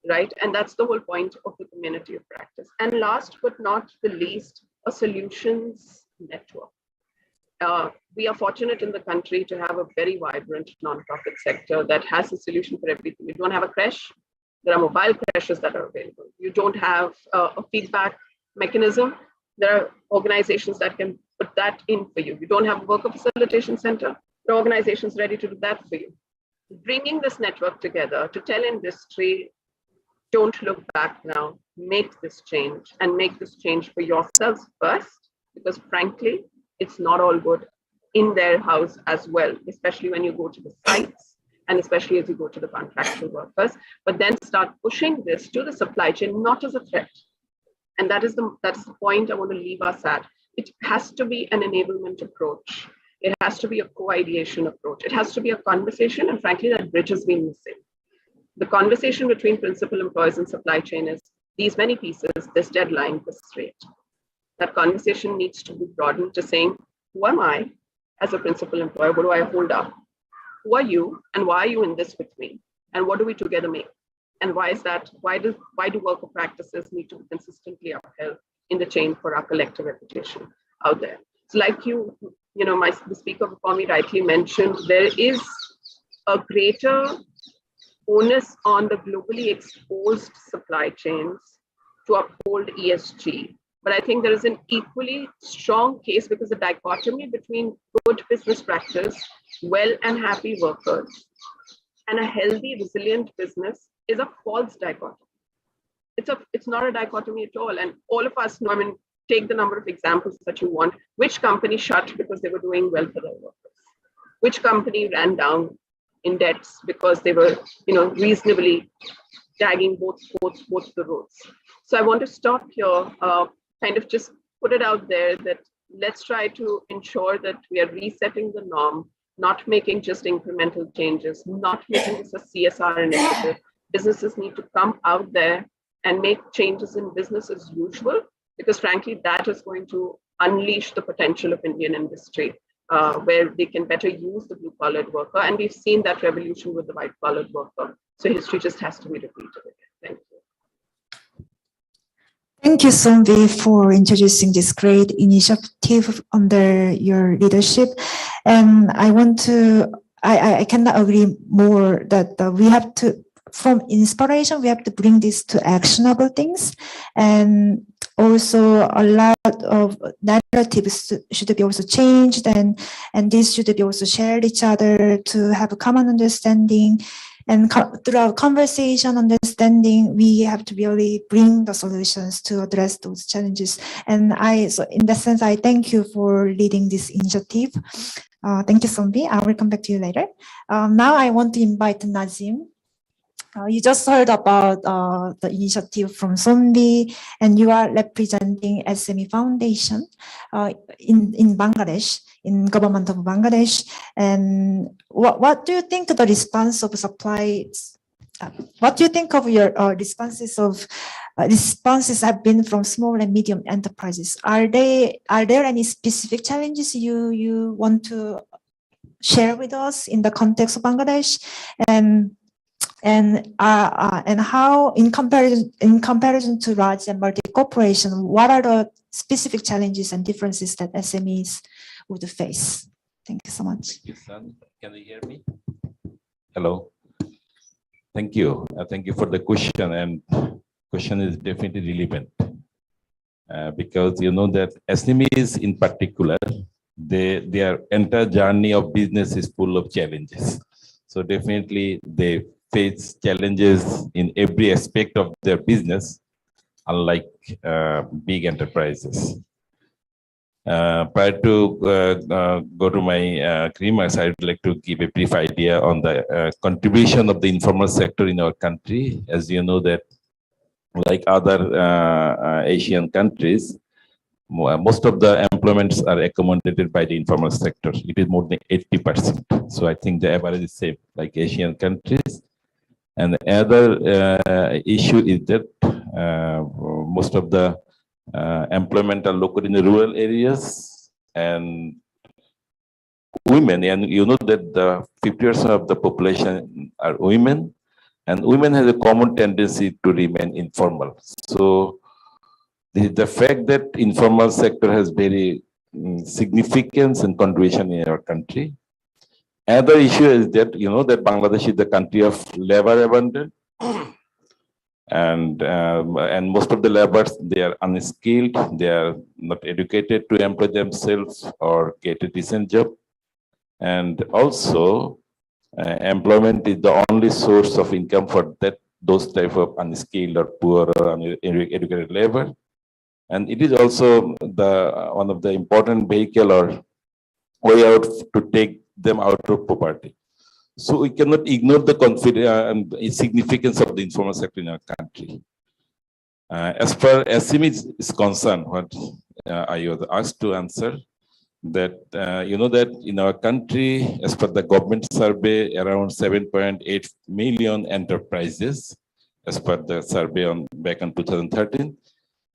S7: right? And that's the whole point of the community of practice. And last but not the least, a solutions network. We are fortunate in the country to have a very vibrant nonprofit sector that has a solution for everything. You don't have a creche, there are mobile creches that are available. You don't have a feedback mechanism, there are organizations that can put that in for you. You don't have a worker facilitation center, there are organizations ready to do that for you. Bringing this network together to tell industry, don't look back now, make this change, and make this change for yourselves first, because frankly, it's not all good in their house as well, especially when you go to the sites and especially as you go to the contractual workers, but then start pushing this to the supply chain, not as a threat. And that is the point I want to leave us at. It has to be an enablement approach. It has to be a co-ideation approach. It has to be a conversation, and frankly, that bridge has been missing. The conversation between principal employees and supply chain is these many pieces, this deadline, this rate. That conversation needs to be broadened to saying, who am I as a principal employer? What do I hold up? Who are you, and why are you in this with me? And what do we together make? And why is that? Why do worker practices need to be consistently upheld in the chain for our collective reputation out there? So like the speaker before me rightly mentioned, there is a greater onus on the globally exposed supply chains to uphold ESG. But I think there is an equally strong case because the dichotomy between good business practice, well and happy workers, and a healthy, resilient business is a false dichotomy. It's not a dichotomy at all. And all of us know, I mean, take the number of examples that you want. Which company shut because they were doing well for their workers? Which company ran down in debts because they were, reasonably tagging both the roads? So I want to stop here, kind of just put it out there that let's try to ensure that we are resetting the norm, not making just incremental changes, not making this a CSR initiative. Businesses need to come out there and make changes in business as usual, because frankly, that is going to unleash the potential of Indian industry, where they can better use the blue-collared worker. And we've seen that revolution with the white-collared worker. So history just has to be repeated again. Thank you.
S3: Thank you, Somvi, for introducing this great initiative under your leadership. And I cannot agree more that we have to, from inspiration, we have to bring this to actionable things. And also a lot of narratives should be also changed, and this should be also shared each other to have a common understanding. And through our conversation, understanding, we have to really bring the solutions to address those challenges. And so in that sense, I thank you for leading this initiative. Thank you, Sombi. I will come back to you later. Now I want to invite Nazim. You just heard about the initiative from Sombi, and you are representing SME Foundation in Bangladesh, in government of Bangladesh. And what do you think the response of supply? What do you think of your responses have been from small and medium enterprises? Are there any specific challenges you want to share with us in the context of Bangladesh? And how, in comparison to large and multi corporation, what are the specific challenges and differences that SMEs would face? Thank you so much.
S8: Thank you, son. Can you hear me? Hello. Thank you. Thank you for the question, and question is definitely relevant because you know that SMEs in particular, their entire journey of business is full of challenges. So definitely they face challenges in every aspect of their business, unlike big enterprises. Prior to go to my remarks, I would like to give a brief idea on the contribution of the informal sector in our country. As you know that, like other Asian countries, most of the employments are accommodated by the informal sector. It is more than 80%. So I think the average is same, like Asian countries. And the other issue is that most of the employment are located in the rural areas, and women, and you know that the 50% of the population are women, and women have a common tendency to remain informal. So the fact that informal sector has very significance and contribution in our country. Another issue is that you know that Bangladesh is the country of labor abundance, and most of the laborers, they are unskilled, they are not educated to employ themselves or get a decent job, and also employment is the only source of income for those type of unskilled or poor or uneducated labor, and it is also one of the important vehicle or way out to take them out of poverty. So we cannot ignore the significance of the informal sector in our country. As far as SME is concerned, what I was asked to answer, that you know that in our country, as per the government survey, around 7.8 million enterprises, as per the survey back in 2013,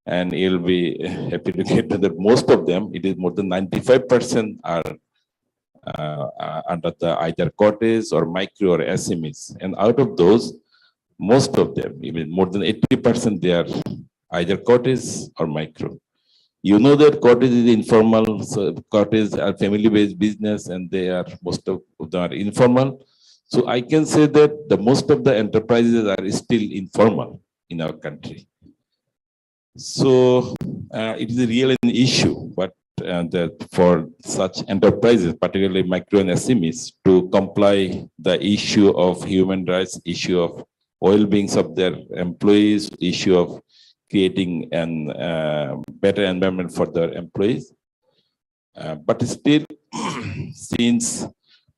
S8: and you'll be happy to get to that most of them, it is more than 95% are under the either cottage or micro or SMEs, and out of those, most of them, even more than 80%, they are either cottage or micro. You know that cottage is informal, so cottage are family-based business, and they are most of them are informal. So I can say that the most of the enterprises are still informal in our country. So it is a real an issue, but that for such enterprises, particularly micro and SMEs, to comply the issue of human rights, issue of well-being of their employees, issue of creating an better environment for their employees. But still, since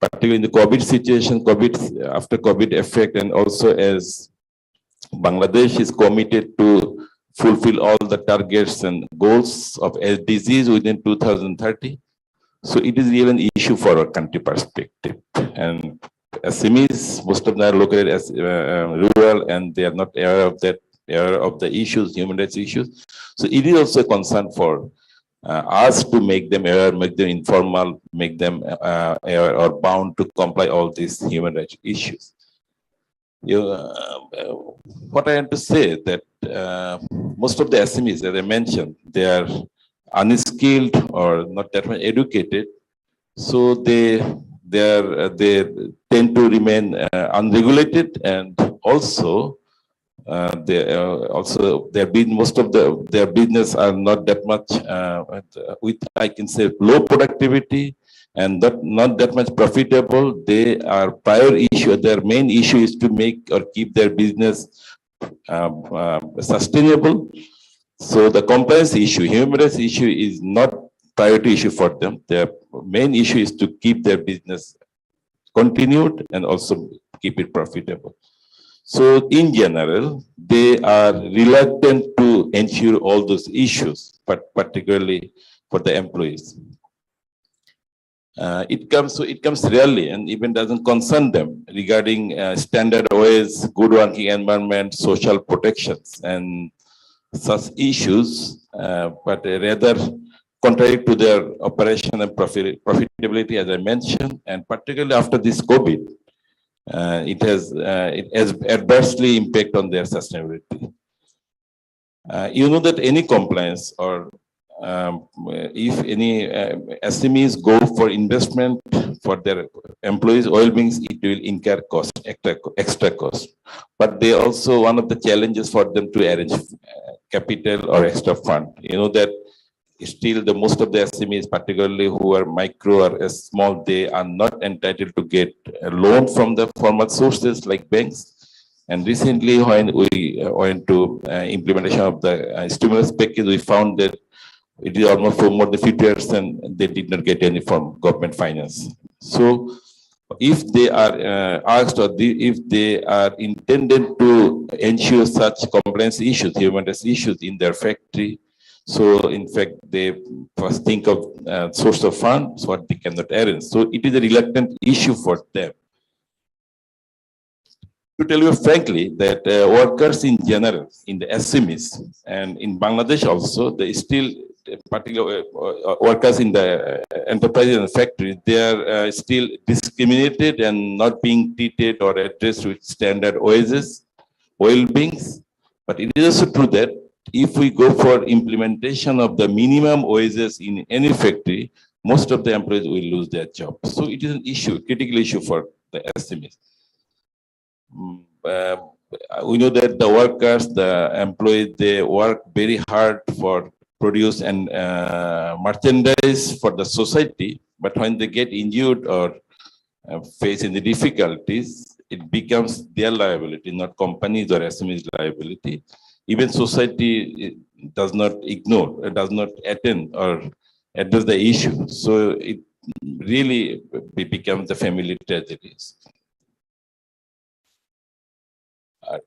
S8: particularly in the COVID situation, after COVID effect, and also as Bangladesh is committed to fulfill all the targets and goals of SDGs within 2030. So it is really an issue for our country perspective. And SMEs, most of them are located as rural, and they are not aware of that, aware of the issues, human rights issues. So it is also a concern for us to make them aware, make them informal, make them aware or bound to comply all these human rights issues. What I want to say that most of the SMEs, as I mentioned, they are unskilled or not that much educated, so they tend to remain unregulated, and also most of their business are not that much with, I can say, low productivity and not that much profitable. They are prior issue. Their main issue is to make or keep their business sustainable. So the compliance issue, human rights issue, is not priority issue for them. Their main issue is to keep their business continued and also keep it profitable. So in general, they are reluctant to ensure all those issues, but particularly for the employees. It comes rarely and even doesn't concern them regarding standard ways, good working environment, social protections, and such issues, but rather contrary to their operation and profitability, as I mentioned, and particularly after this COVID, it has adversely impact on their sustainability. You know that any compliance or if any SMEs go for investment for their employees' well-being, it will incur cost, extra cost. But they also, one of the challenges for them to arrange capital or extra fund. You know that still the most of the SMEs, particularly who are micro or small, they are not entitled to get a loan from the formal sources like banks. And recently, when we went to implementation of the stimulus package, we found that it is almost for more than 50 years and they did not get any from government finance. So if they are asked or if they are intended to ensure such compliance issues, human rights issues in their factory, so in fact, they first think of source of funds what they cannot arrange. So it is a reluctant issue for them. To tell you frankly, that workers in general, in the SMEs and in Bangladesh also, they still, particularly workers in the enterprises and factories, they are still discriminated and not being treated or addressed with standard wages, well-beings. But it is also true that if we go for implementation of the minimum wages in any factory, most of the employees will lose their job. So it is an issue, critical issue for the SMEs. We know that the workers, the employees, they work very hard for produce and merchandise for the society, but when they get injured or face any difficulties, it becomes their liability, not companies or SMEs liability. Even society does not ignore, does not attend or address the issue. So it really becomes the family tragedies.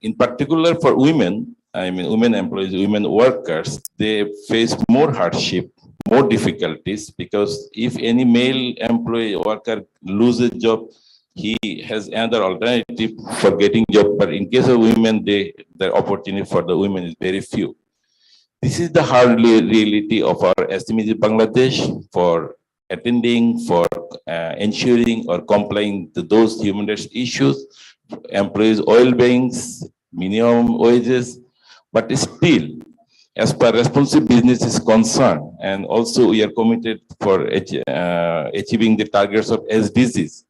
S8: In particular for women, I mean, women employees, women workers, they face more hardship, more difficulties, because if any male employee worker loses a job, he has another alternative for getting job. But in case of women, the opportunity for the women is very few. This is the hard reality of our SMEs in Bangladesh for attending, for ensuring or complying to those human rights issues, employees' oil banks, minimum wages. But still, as per responsive business is concerned, and also we are committed for achieving the targets of SDGs.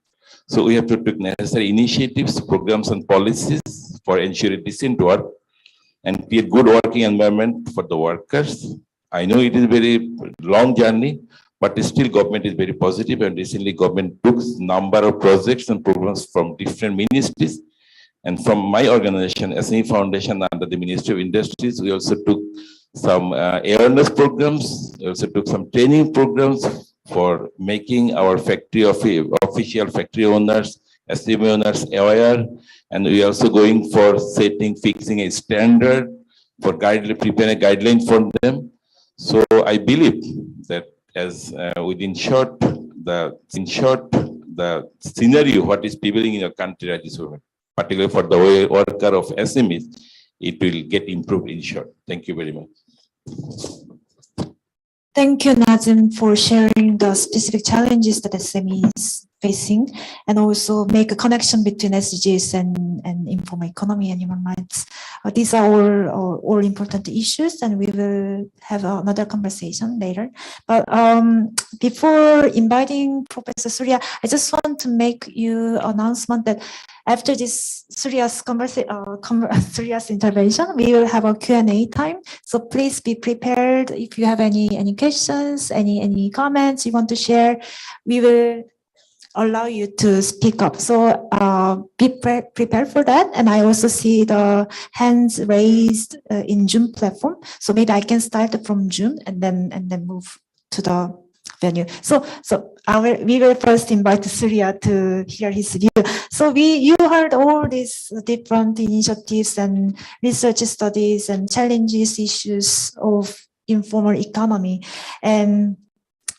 S8: So we have to take necessary initiatives, programs, and policies for ensuring decent work and create good working environment for the workers. I know it is a very long journey, but still government is very positive, and recently government took number of projects and programs from different ministries. And from my organization, SME Foundation, under the Ministry of Industries, we also took some awareness programs. We also took some training programs for making our factory official factory owners, SME owners aware. And we are also going for fixing a standard for prepare a guideline for them. So I believe that as within short, the scenario, what is prevailing in your country at this moment, particularly for the worker of SMEs, it will get improved in short. Thank you very much.
S3: Thank you, Nazim, for sharing the specific challenges that SME is facing, and also make a connection between SDGs and informal economy and human rights. These are all important issues, and we will have another conversation later. But before inviting Professor Surya, I just want to make you an announcement that after this Surya's intervention, we will have a Q&A time. So please be prepared. If you have any questions, any comments you want to share, we will allow you to speak up. So be prepared for that. And I also see the hands raised in Zoom platform. So maybe I can start from Zoom and then move to the venue. So we will first invite Surya to hear his view. So you heard all these different initiatives and research studies and challenges, issues of informal economy. And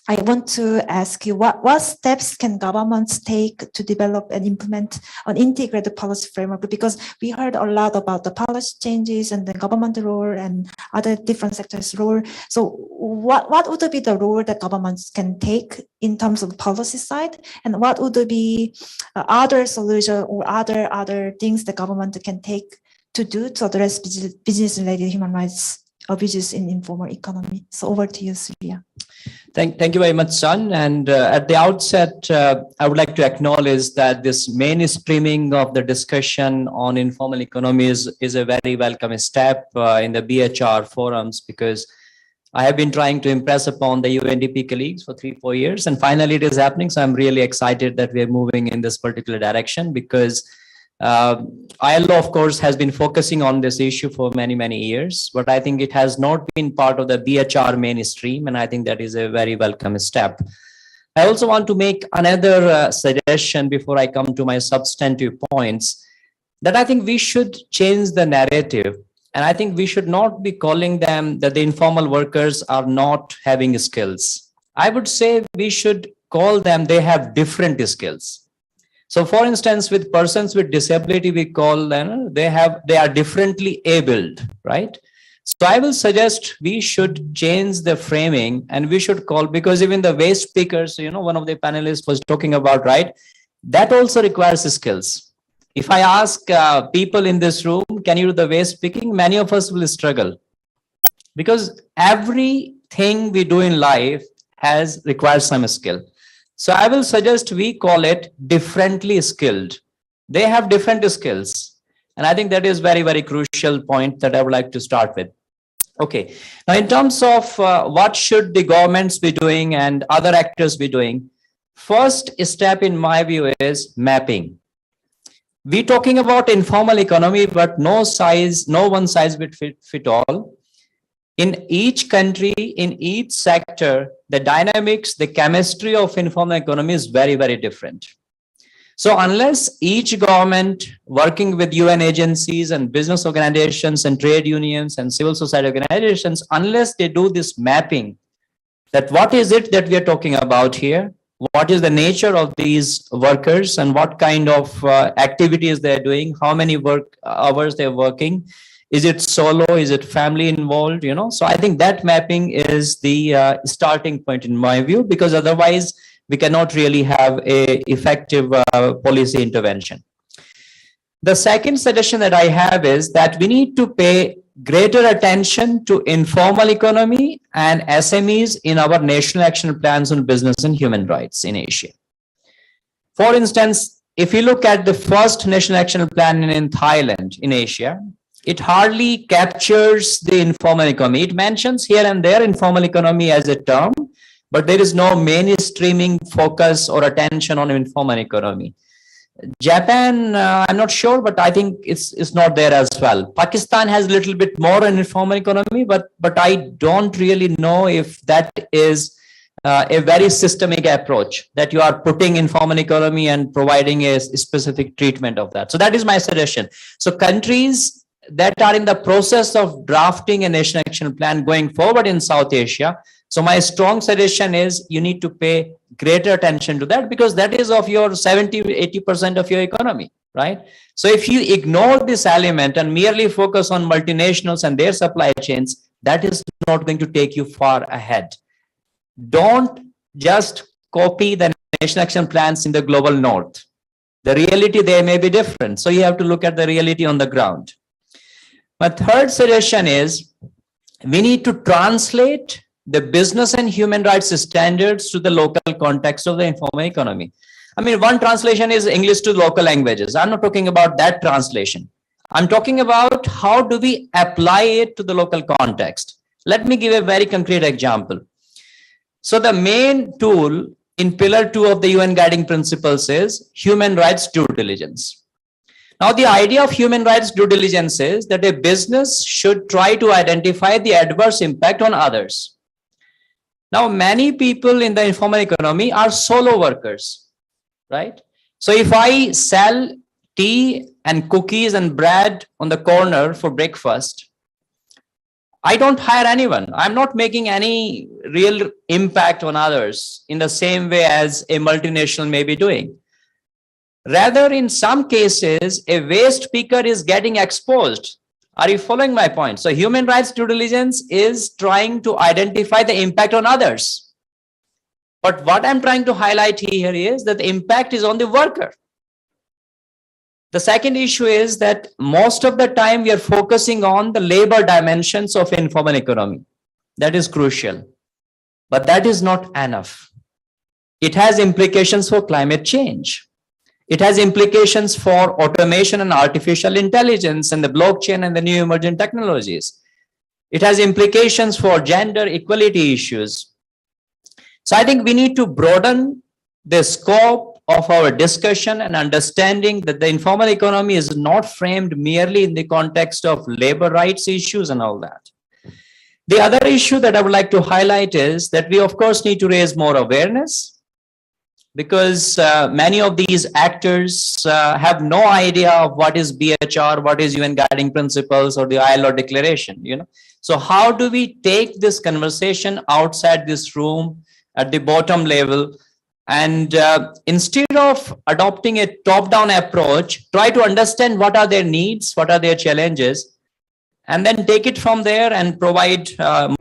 S3: I want to ask you, what steps can governments take to develop and implement an integrated policy framework? Because we heard a lot about the policy changes and the government role and other different sectors' role. So what would be the role that governments can take in terms of policy side? And what would be other solutions or other things the government can take to do to address business-related human rights abuses in informal economy? So over to you, Surya.
S9: Thank you very much, Sun. And at the outset, I would like to acknowledge that this mainstreaming of the discussion on informal economies is a very welcome step in the BHR forums, because I have been trying to impress upon the UNDP colleagues for 3-4 years, and finally it is happening. So I'm really excited that we are moving in this particular direction, because ILO, of course, has been focusing on this issue for many years, but I think it has not been part of the BHR mainstream, and I think that is a very welcome step. I also want to make another suggestion before I come to my substantive points, that I think we should change the narrative, and I think we should not be calling them that the informal workers are not having skills. I would say we should call them they have different skills. So for instance, with persons with disability, we call them, they are differently abled, right? So I will suggest we should change the framing, and we should call, because even the waste pickers, one of the panelists was talking about, right? That also requires skills. If I ask people in this room, can you do the waste picking? Many of us will struggle, because everything we do in life requires some skill. So I will suggest we call it differently skilled. They have different skills. And I think that is very crucial point that I would like to start with. Okay. Now, in terms of what should the governments be doing and other actors be doing, first step in my view is mapping. We're talking about informal economy, but no one size will fit all. In each country, in each sector, the dynamics, the chemistry of informal economy is very different. So unless each government working with UN agencies and business organizations and trade unions and civil society organizations, unless they do this mapping, that what is it that we are talking about here? What is the nature of these workers and what kind of activities they're doing? How many work hours they're working? Is it solo? Is it family involved? So I think that mapping is the starting point in my view, because otherwise we cannot really have a effective policy intervention. The second suggestion that I have is that we need to pay greater attention to informal economy and SMEs in our national action plans on business and human rights in Asia. For instance, if you look at the first national action plan in Thailand, in Asia, it hardly captures the informal economy. It mentions here and there informal economy as a term, but there is no mainstreaming focus or attention on informal economy. Japan, I'm not sure, but I think it's not there as well. Pakistan has a little bit more an informal economy, but I don't really know if that is a very systemic approach, that you are putting informal economy and providing a specific treatment of that. So that is my suggestion. So countries that are in the process of drafting a national action plan going forward in South Asia, so my strong suggestion is you need to pay greater attention to that, because that is of your 70-80% of your economy, right? So if you ignore this element and merely focus on multinationals and their supply chains, that is not going to take you far ahead. Don't just copy the national action plans in the global north. The reality there may be different. So you have to look at the reality on the ground. My third suggestion is we need to translate the business and human rights standards to the local context of the informal economy. I mean, one translation is English to local languages. I'm not talking about that translation. I'm talking about how do we apply it to the local context. Let me give a very concrete example. So the main tool in Pillar 2 of the UN Guiding Principles is human rights due diligence. Now, the idea of human rights due diligence is that a business should try to identify the adverse impact on others. Now, many people in the informal economy are solo workers, right? So if I sell tea and cookies and bread on the corner for breakfast, I don't hire anyone. I'm not making any real impact on others in the same way as a multinational may be doing. Rather, in some cases, a waste picker is getting exposed. Are you following my point? So human rights due diligence is trying to identify the impact on others. But what I'm trying to highlight here is that the impact is on the worker. The second issue is that most of the time we are focusing on the labor dimensions of informal economy. That is crucial. But that is not enough. It has implications for climate change. It has implications for automation and artificial intelligence and the blockchain and the new emerging technologies. It has implications for gender equality issues. So I think we need to broaden the scope of our discussion and understanding that the informal economy is not framed merely in the context of labor rights issues and all that. The other issue that I would like to highlight is that we, of course, need to raise more awareness, because many of these actors have no idea of what is BHR, what is UN Guiding Principles or the ILO declaration, you know. So how do we take this conversation outside this room at the bottom level? And instead of adopting a top-down approach, try to understand what are their needs, what are their challenges, and then take it from there and provide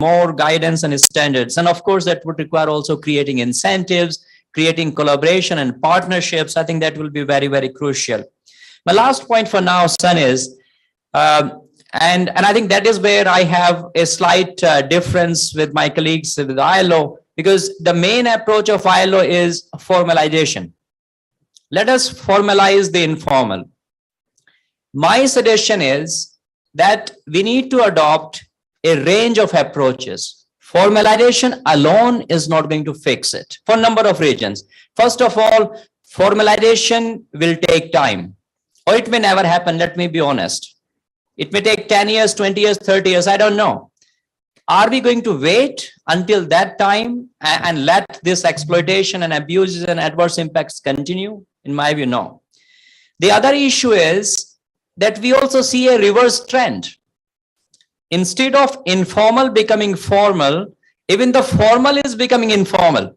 S9: more guidance and standards. And of course, that would require also creating incentives, creating collaboration and partnerships. I think that will be very, very crucial. My last point for now, Sun, is, and I think that is where I have a slight difference with my colleagues with ILO, because the main approach of ILO is formalization. Let us formalize the informal. My suggestion is that we need to adopt a range of approaches. Formalization alone is not going to fix it for a number of reasons. First of all, formalization will take time, or it may never happen. Let me be honest. It may take 10 years, 20 years, 30 years. I don't know. Are we going to wait until that time and let this exploitation and abuses and adverse impacts continue? In my view, no. The other issue is that we also see a reverse trend. Instead of informal becoming formal, even the formal is becoming informal.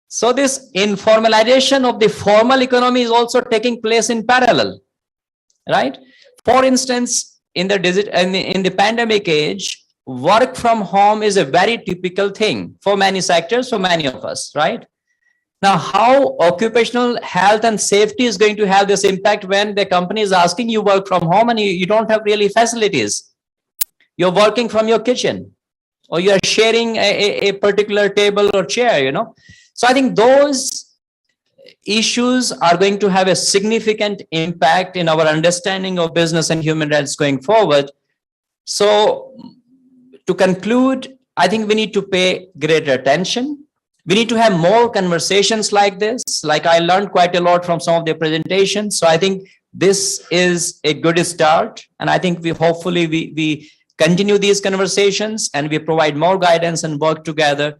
S9: So this informalization of the formal economy is also taking place in parallel, right? For instance, in the pandemic age, work from home is a very typical thing for many sectors, for many of us, right? Now, how occupational health and safety is going to have this impact when the company is asking you work from home and you don't have really facilities? You're working from your kitchen, or you're sharing a particular table or chair, you know. So I think those issues are going to have a significant impact in our understanding of business and human rights going forward. So to conclude, I think we need to pay greater attention. We need to have more conversations like this. Like, I learned quite a lot from some of their presentations. So I think this is a good start. And I think we hopefully we continue these conversations and we provide more guidance and work together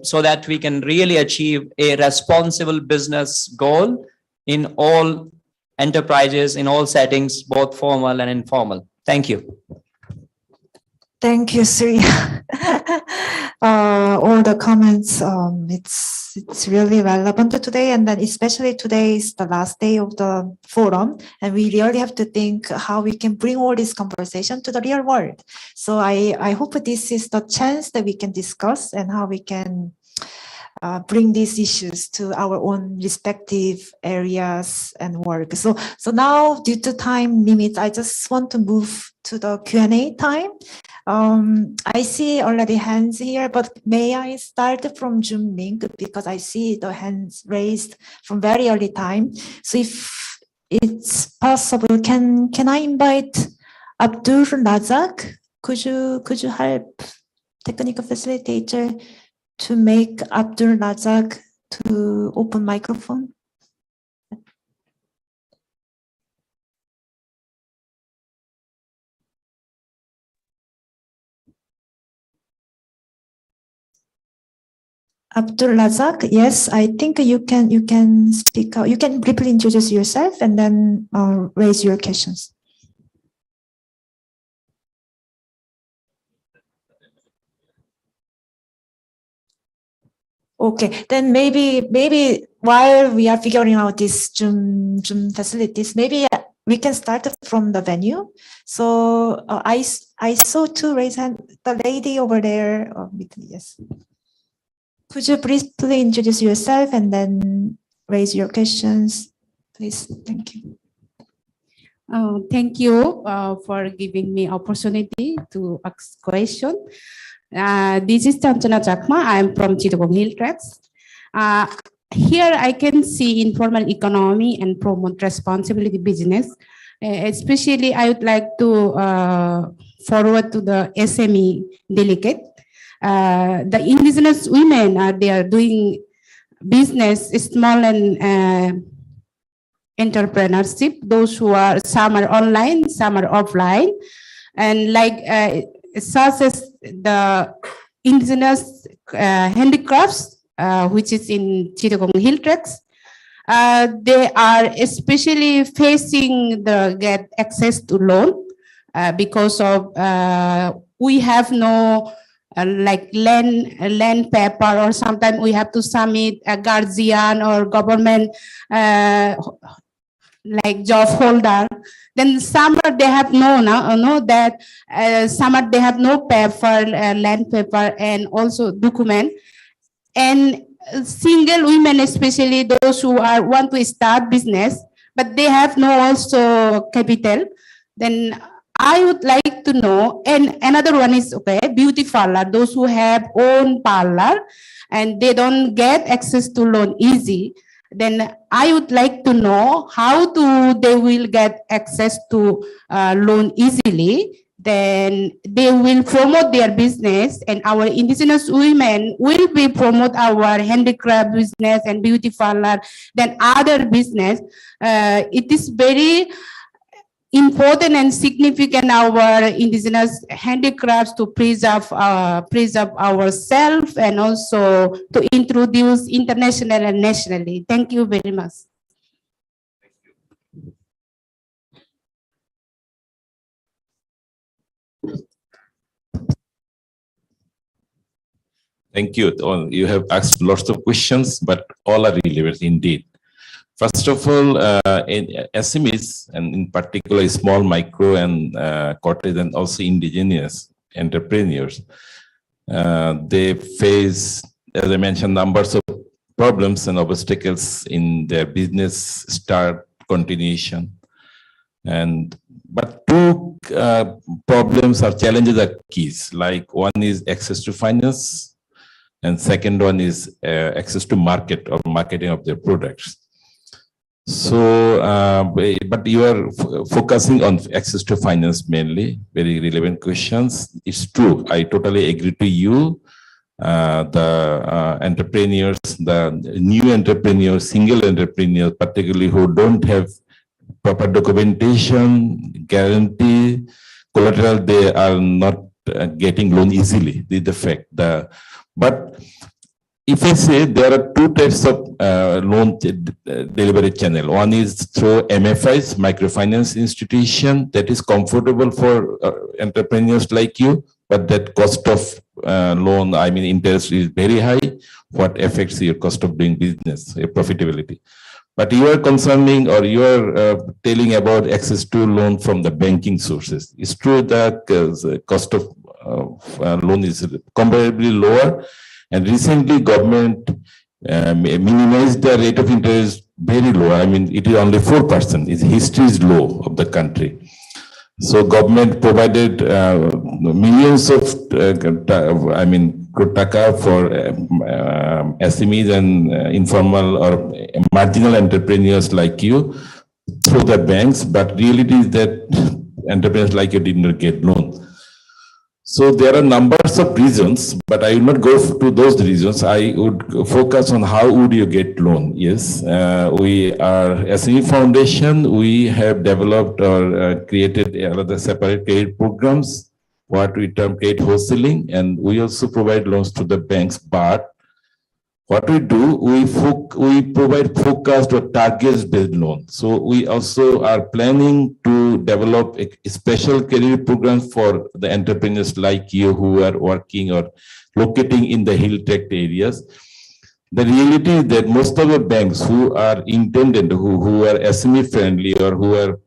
S9: so that we can really achieve a responsible business goal in all enterprises, in all settings, both formal and informal. Thank you.
S3: Thank you, Sri. All the comments, it's really relevant today, and then especially today is the last day of the forum, and we really have to think how we can bring all this conversation to the real world. So I hope this is the chance that we can discuss and how we can bring these issues to our own respective areas and work. So now, due to time limits, I just want to move to the Q&A time. I see already hands here, but may I start from Zoom link, because I see the hands raised from very early time. So if it's possible, can I invite Abdul Razak? Could you help technical facilitator to make Abdul Razak to open microphone? Abdul Razak, yes, I think you can speak out. You can briefly introduce yourself and then raise your questions. Okay, then maybe while we are figuring out this Zoom facilities, maybe we can start from the venue. So I saw two raise hand. The lady over there. Yes. Could you briefly introduce yourself and then raise your questions, please? Thank you.
S10: Thank you for giving me opportunity to ask question. This is Chanchana Chakma. I'm from Chittagong Hill Tracks. Here I can see informal economy and promote responsibility business. Especially, I would like to forward to the SME delegate. The indigenous women they are doing business, small and entrepreneurship. Those who are, some are online, some are offline, and like such as the indigenous handicrafts, which is in Chittagong Hill Tracks. They are especially facing the get access to loan because of we have no like land paper, or sometimes we have to submit a guardian or government like job holder. Then some they have some they have no paper, land paper, and also document. And single women, especially those who want to start business, but they have no also capital. Then I would like to know, and another one is, okay, beauty parlor, those who have own parlor and they don't get access to loan easy. Then I would like to know how they will get access to loan easily. Then they will promote their business, and our indigenous women will be promote our handicraft business and beauty parlor, then other business. It is very important and significant our indigenous handicrafts to preserve ourselves and also to introduce international and nationally. Thank you very much.
S8: Thank you. You have asked lots of questions, but all are relevant indeed. First of all, in SMEs, and in particular small, micro, and cottage, and also indigenous entrepreneurs, they face, as I mentioned, numbers of problems and obstacles in their business start, continuation. But two problems or challenges are keys. Like one is access to finance, and second one is access to market or marketing of their products. So, but you are focusing on access to finance mainly, very relevant questions. It's true, I totally agree to you. The entrepreneurs, the new entrepreneurs, single entrepreneurs, particularly who don't have proper documentation, guarantee, collateral, they are not getting loan easily. This is the fact. But if I say there are two types of loan delivery channel. One is through MFIs, microfinance institution, that is comfortable for entrepreneurs like you, but that cost of loan, I mean interest is very high, what affects your cost of doing business, your profitability. But you are concerning or you are telling about access to loan from the banking sources. It's true that the cost of loan is comparably lower. And recently, government minimized the rate of interest very low. I mean, it is only 4%. Its history is low of the country. So government provided millions of, taka for SMEs and informal or marginal entrepreneurs like you through the banks. But reality is that entrepreneurs like you did not get loans. So there are numbers of reasons, but I will not go to those reasons. I would focus on how would you get loan. Yes, we are, as a foundation, we have developed or created another separate credit programs, what we term credit wholesaling, and we also provide loans to the banks. But what we do, we provide focused or target-based loan. So we also are planning to develop a special career program for the entrepreneurs like you who are working or locating in the hill-tech areas. The reality is that most of the banks who are intended, who are SME friendly or who are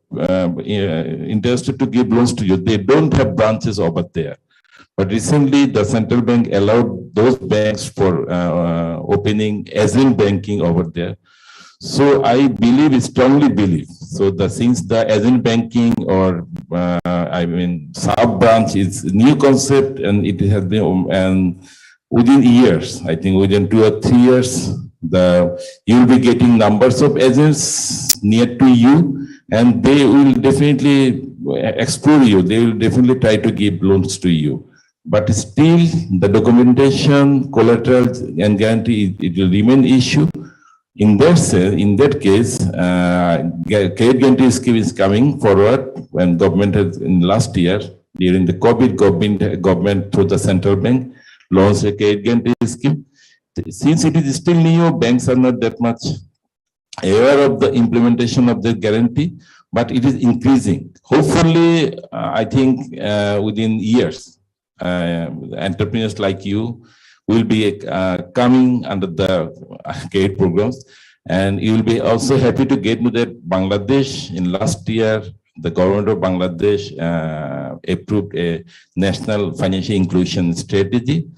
S8: interested to give loans to you, they don't have branches over there. But recently, the central bank allowed those banks for opening agent banking over there. So I strongly believe, so since the agent banking or sub branch is a new concept and it has been, and within years, I think within 2 or 3 years, you'll be getting numbers of agents near to you, and they will definitely explore you. They will definitely try to give loans to you. But still, the documentation, collateral, and guarantee, it will remain issue. In that case, credit guarantee scheme is coming forward when government has, in last year, during the COVID, government through the central bank launched a credit guarantee scheme. Since it is still new, banks are not that much aware of the implementation of the guarantee, but it is increasing. Hopefully, I think within years, entrepreneurs like you will be coming under the credit programs, and you will be also happy to get to that Bangladesh in last year. The government of Bangladesh approved a national financial inclusion strategy,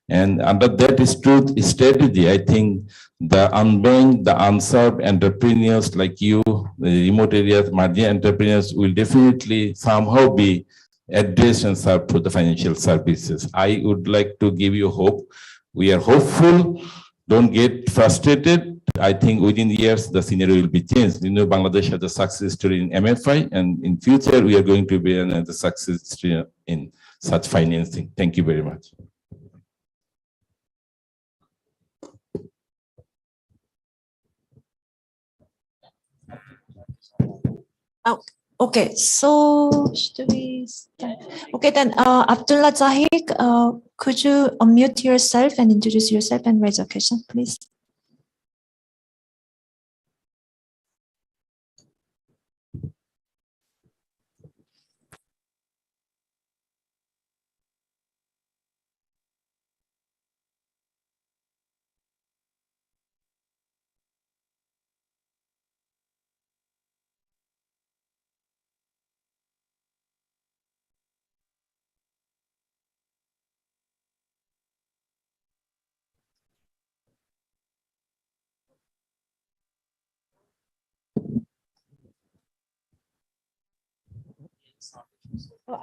S8: and under that strategy, I think the unbanked, the unserved entrepreneurs like you, the remote areas, marginal entrepreneurs will definitely somehow be addressed and served through the financial services. I would like to give you hope. We are hopeful. Don't get frustrated. I think within years, the scenario will be changed. You know, Bangladesh has a success story in MFI, and in future, we are going to be another success story in such financing. Thank you very much.
S3: Oh, okay, so should we start? Okay, then Abdullah Zahik, could you unmute yourself and introduce yourself and raise a question, please?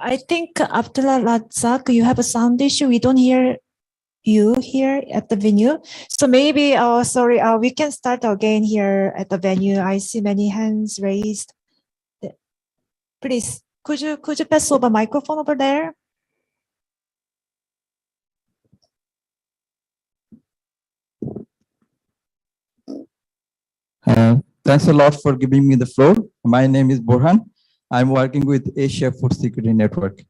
S3: I think Abdullah Razak, you have a sound issue. We don't hear you here at the venue. So maybe, sorry, we can start again here at the venue. I see many hands raised. Please, could you pass over microphone over there?
S11: Thanks a lot for giving me the floor. My name is Borhan. I'm working with Asia Food Security Network.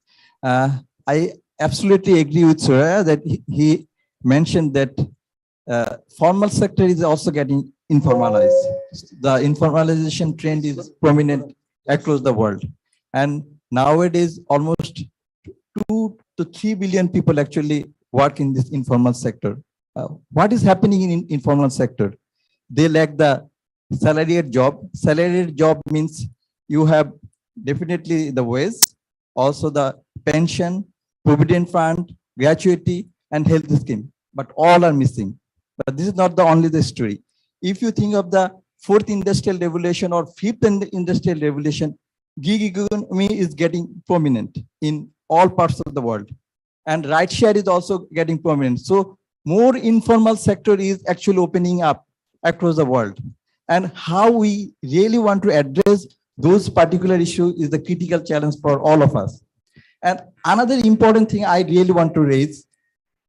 S11: I absolutely agree with Surya that he mentioned that formal sector is also getting informalized. The informalization trend is prominent across the world. And nowadays, almost 2 to 3 billion people actually work in this informal sector. What is happening in informal sector? They lack the salaried job. Salaried job means you have definitely the wage, also the pension, provident fund, gratuity, and health scheme, but all are missing. But this is not the only the story. If you think of the fourth industrial revolution or fifth industrial revolution, gig economy is getting prominent in all parts of the world, and right share is also getting prominent. So more informal sector is actually opening up across the world, and how we really want to address those particular issues is the critical challenge for all of us. And another important thing I really want to raise,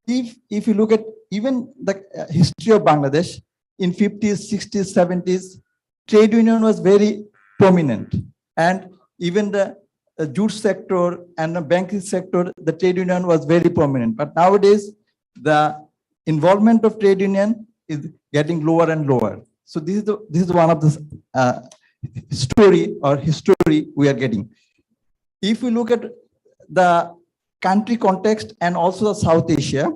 S11: if you look at even the history of Bangladesh in 50s, 60s, 70s, trade union was very prominent, and even the jute sector and the banking sector, the trade union was very prominent. But nowadays, the involvement of trade union is getting lower and lower. So this is one of the history we are getting. If we look at the country context and also South Asia,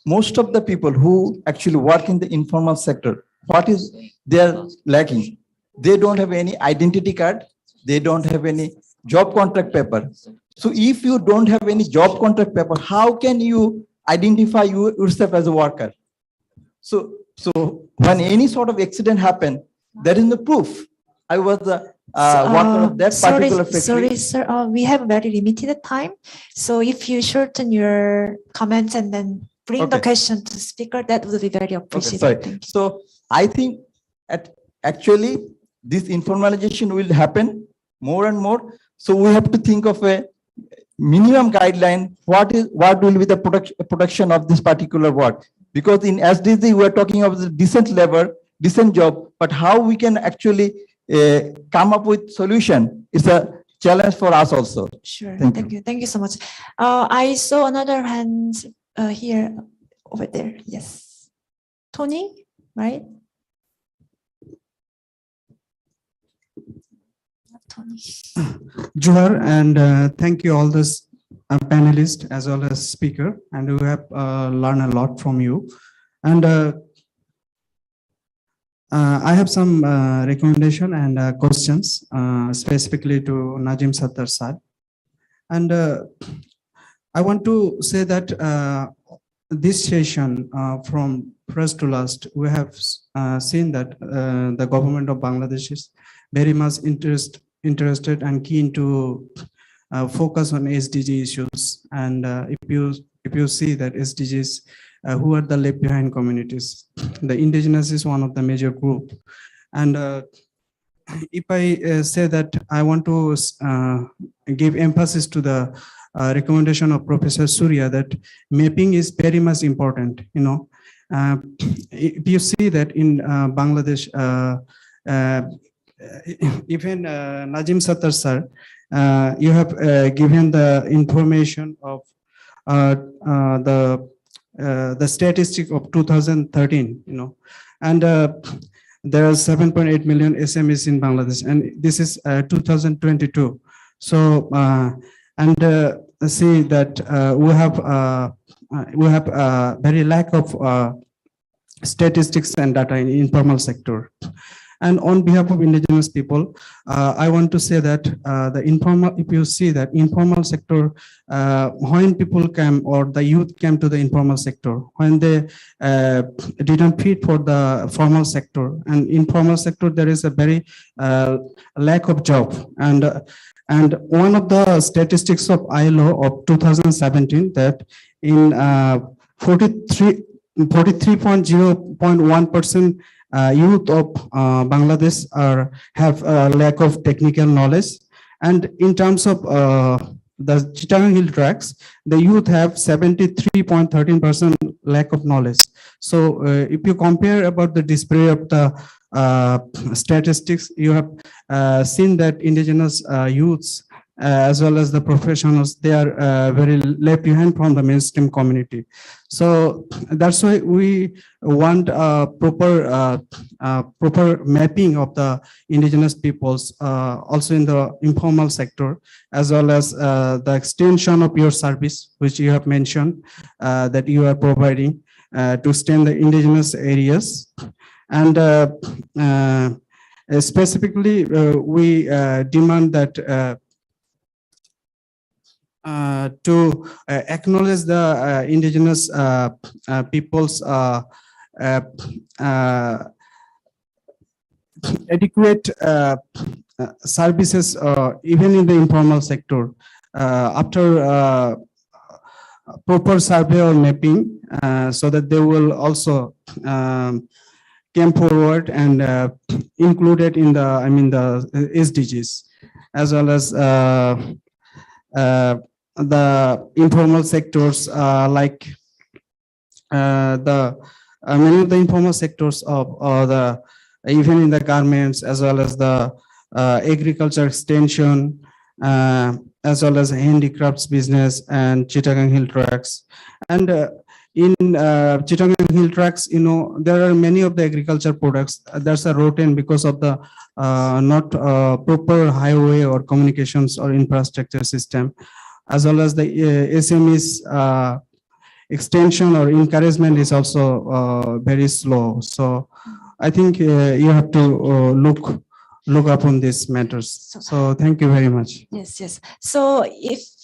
S11: most of the people who actually work in the informal sector, what is they're lacking? They don't have any identity card. They don't have any job contract paper. So if you don't have any job contract paper, how can you identify yourself as a worker? So when any sort of accident happen, there is no proof. I was the worker of that particular factory.
S3: Sorry, sir. We have very limited time. So if you shorten your comments and then bring the question to speaker, that would be very appreciated.
S11: Okay, so I think actually this informalization will happen more and more. So we have to think of a minimum guideline. What will be the production of this particular work? Because in SDG, we are talking of the decent labor, decent job, but how we can actually come up with solution is a challenge for us also.
S3: Sure. Thank you. Thank you so much. I saw another hand here, over there. Yes. Tony, right? Tony.
S12: Johar, and thank you all this panelists as well as speaker, and we have learned a lot from you. And I have some recommendation and questions specifically to Najim Sattar sir. And I want to say that this session from first to last, we have seen that the government of Bangladesh is very much interested and keen to focus on SDG issues. And if you see that SDGs, who are the left behind communities, the indigenous is one of the major group. And if I say that I want to give emphasis to the recommendation of Professor Surya that mapping is very much important. You know, if you see that in Bangladesh, even Najim Sattar sir, you have given the information of the statistic of 2013, you know, and there are 7.8 million SMEs in Bangladesh, and this is 2022. So and see that we have very lack of statistics and data in informal sector. And on behalf of indigenous people, I want to say that if you see that informal sector, when people came or the youth came to the informal sector, when they didn't fit for the formal sector, and informal sector, there is a very lack of job. And one of the statistics of ILO of 2017 that in 43.0.1% youth of Bangladesh have a lack of technical knowledge. And in terms of the Chittagong Hill Tracts, the youth have 73.13% lack of knowledge. So if you compare about the display of the statistics, you have seen that indigenous youths as well as the professionals, they are very left behind from the mainstream community. So that's why we want a proper mapping of the indigenous peoples also in the informal sector, as well as the extension of your service, which you have mentioned that you are providing to extend the indigenous areas. And specifically, we demand that to acknowledge the indigenous people's adequate services even in the informal sector after proper survey or mapping, so that they will also came forward and included in the the SDGs, as well as the informal sectors like many of the informal sectors of the even in the garments, as well as the agriculture extension, as well as handicrafts business and Chittagong Hill Tracts. And in Chittagong Hill Tracts, there are many of the agriculture products that's rotten because of the not proper highway or communications or infrastructure system, as well as the SMEs extension or encouragement is also very slow. So I think you have to look upon these matters. So thank you very much.
S3: Yes. So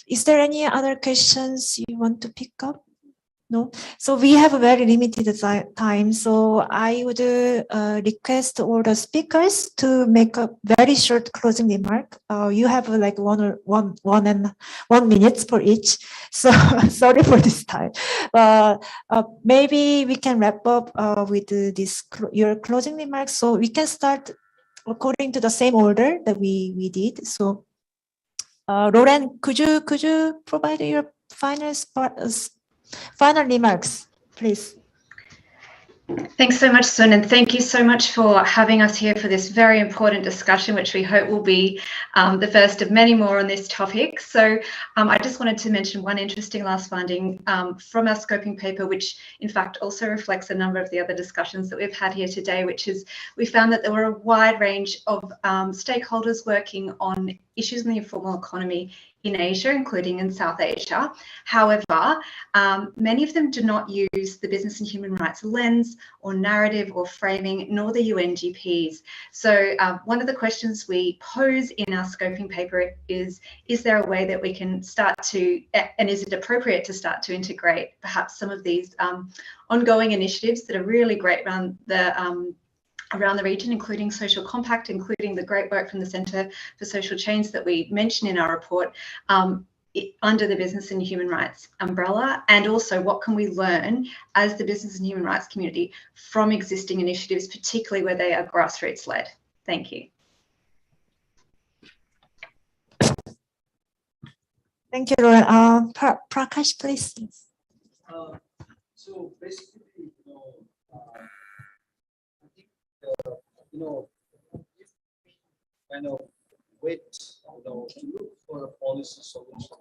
S3: is there any other questions you want to pick up? No. So we have a very limited time. So I would request all the speakers to make a very short closing remark. You have like 1 minute for each. So sorry for this time. Maybe we can wrap up with your closing remarks. So we can start according to the same order that we did. So Lauren, could you provide your final remarks, please?
S4: Thanks so much, Sun, and thank you so much for having us here for this very important discussion, which we hope will be the first of many more on this topic. So I just wanted to mention one interesting last finding from our scoping paper, which in fact also reflects a number of the other discussions that we've had here today, which is we found that there were a wide range of stakeholders working on issues in the informal economy in Asia, including in South Asia. However, many of them do not use the business and human rights lens or narrative or framing, nor the UNGPs. So one of the questions we pose in our scoping paper is there a way that we can start to, and is it appropriate to start to integrate perhaps some of these ongoing initiatives that are really great around the region, including Social Compact, including the great work from the Centre for Social Change that we mention in our report, under the business and human rights umbrella, and also what can we learn as the business and human rights community from existing initiatives, particularly where they are grassroots led. Thank you.
S3: Thank you, Lauren. Prakash, please.
S5: So basically, if we kind of wait, to look for a policy solution.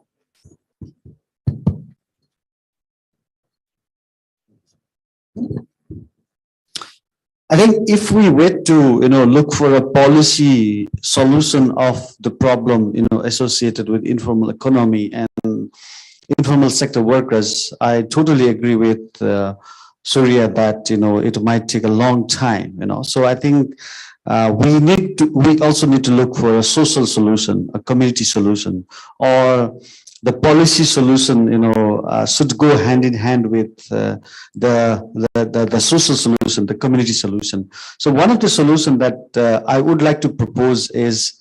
S5: I think if we wait to, look for a policy solution of the problem, associated with informal economy and informal sector workers, I totally agree with Surya that, it might take a long time, So I think we also need to look for a social solution, a community solution, or the policy solution, should go hand in hand with the social solution, the community solution. So one of the solutions that I would like to propose is,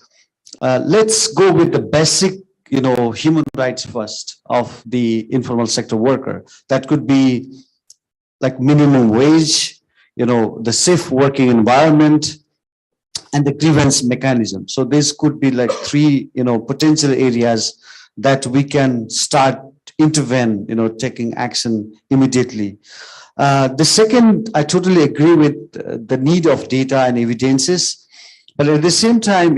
S5: let's go with the basic, human rights first of the informal sector worker. That could be like minimum wage, the safe working environment, and the grievance mechanism. So this could be like three, potential areas that we can start intervene, taking action immediately. The second, I totally agree with the need of data and evidences, but at the same time,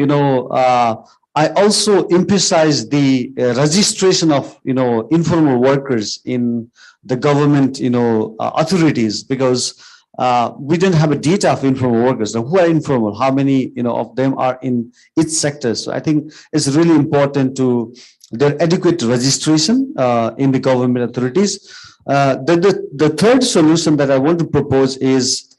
S5: I also emphasize the registration of, informal workers in the government, authorities, because we don't have a data of informal workers. Now, who are informal? How many, of them are in each sector? So I think it's really important to their adequate registration in the government authorities. The third solution that I want to propose is,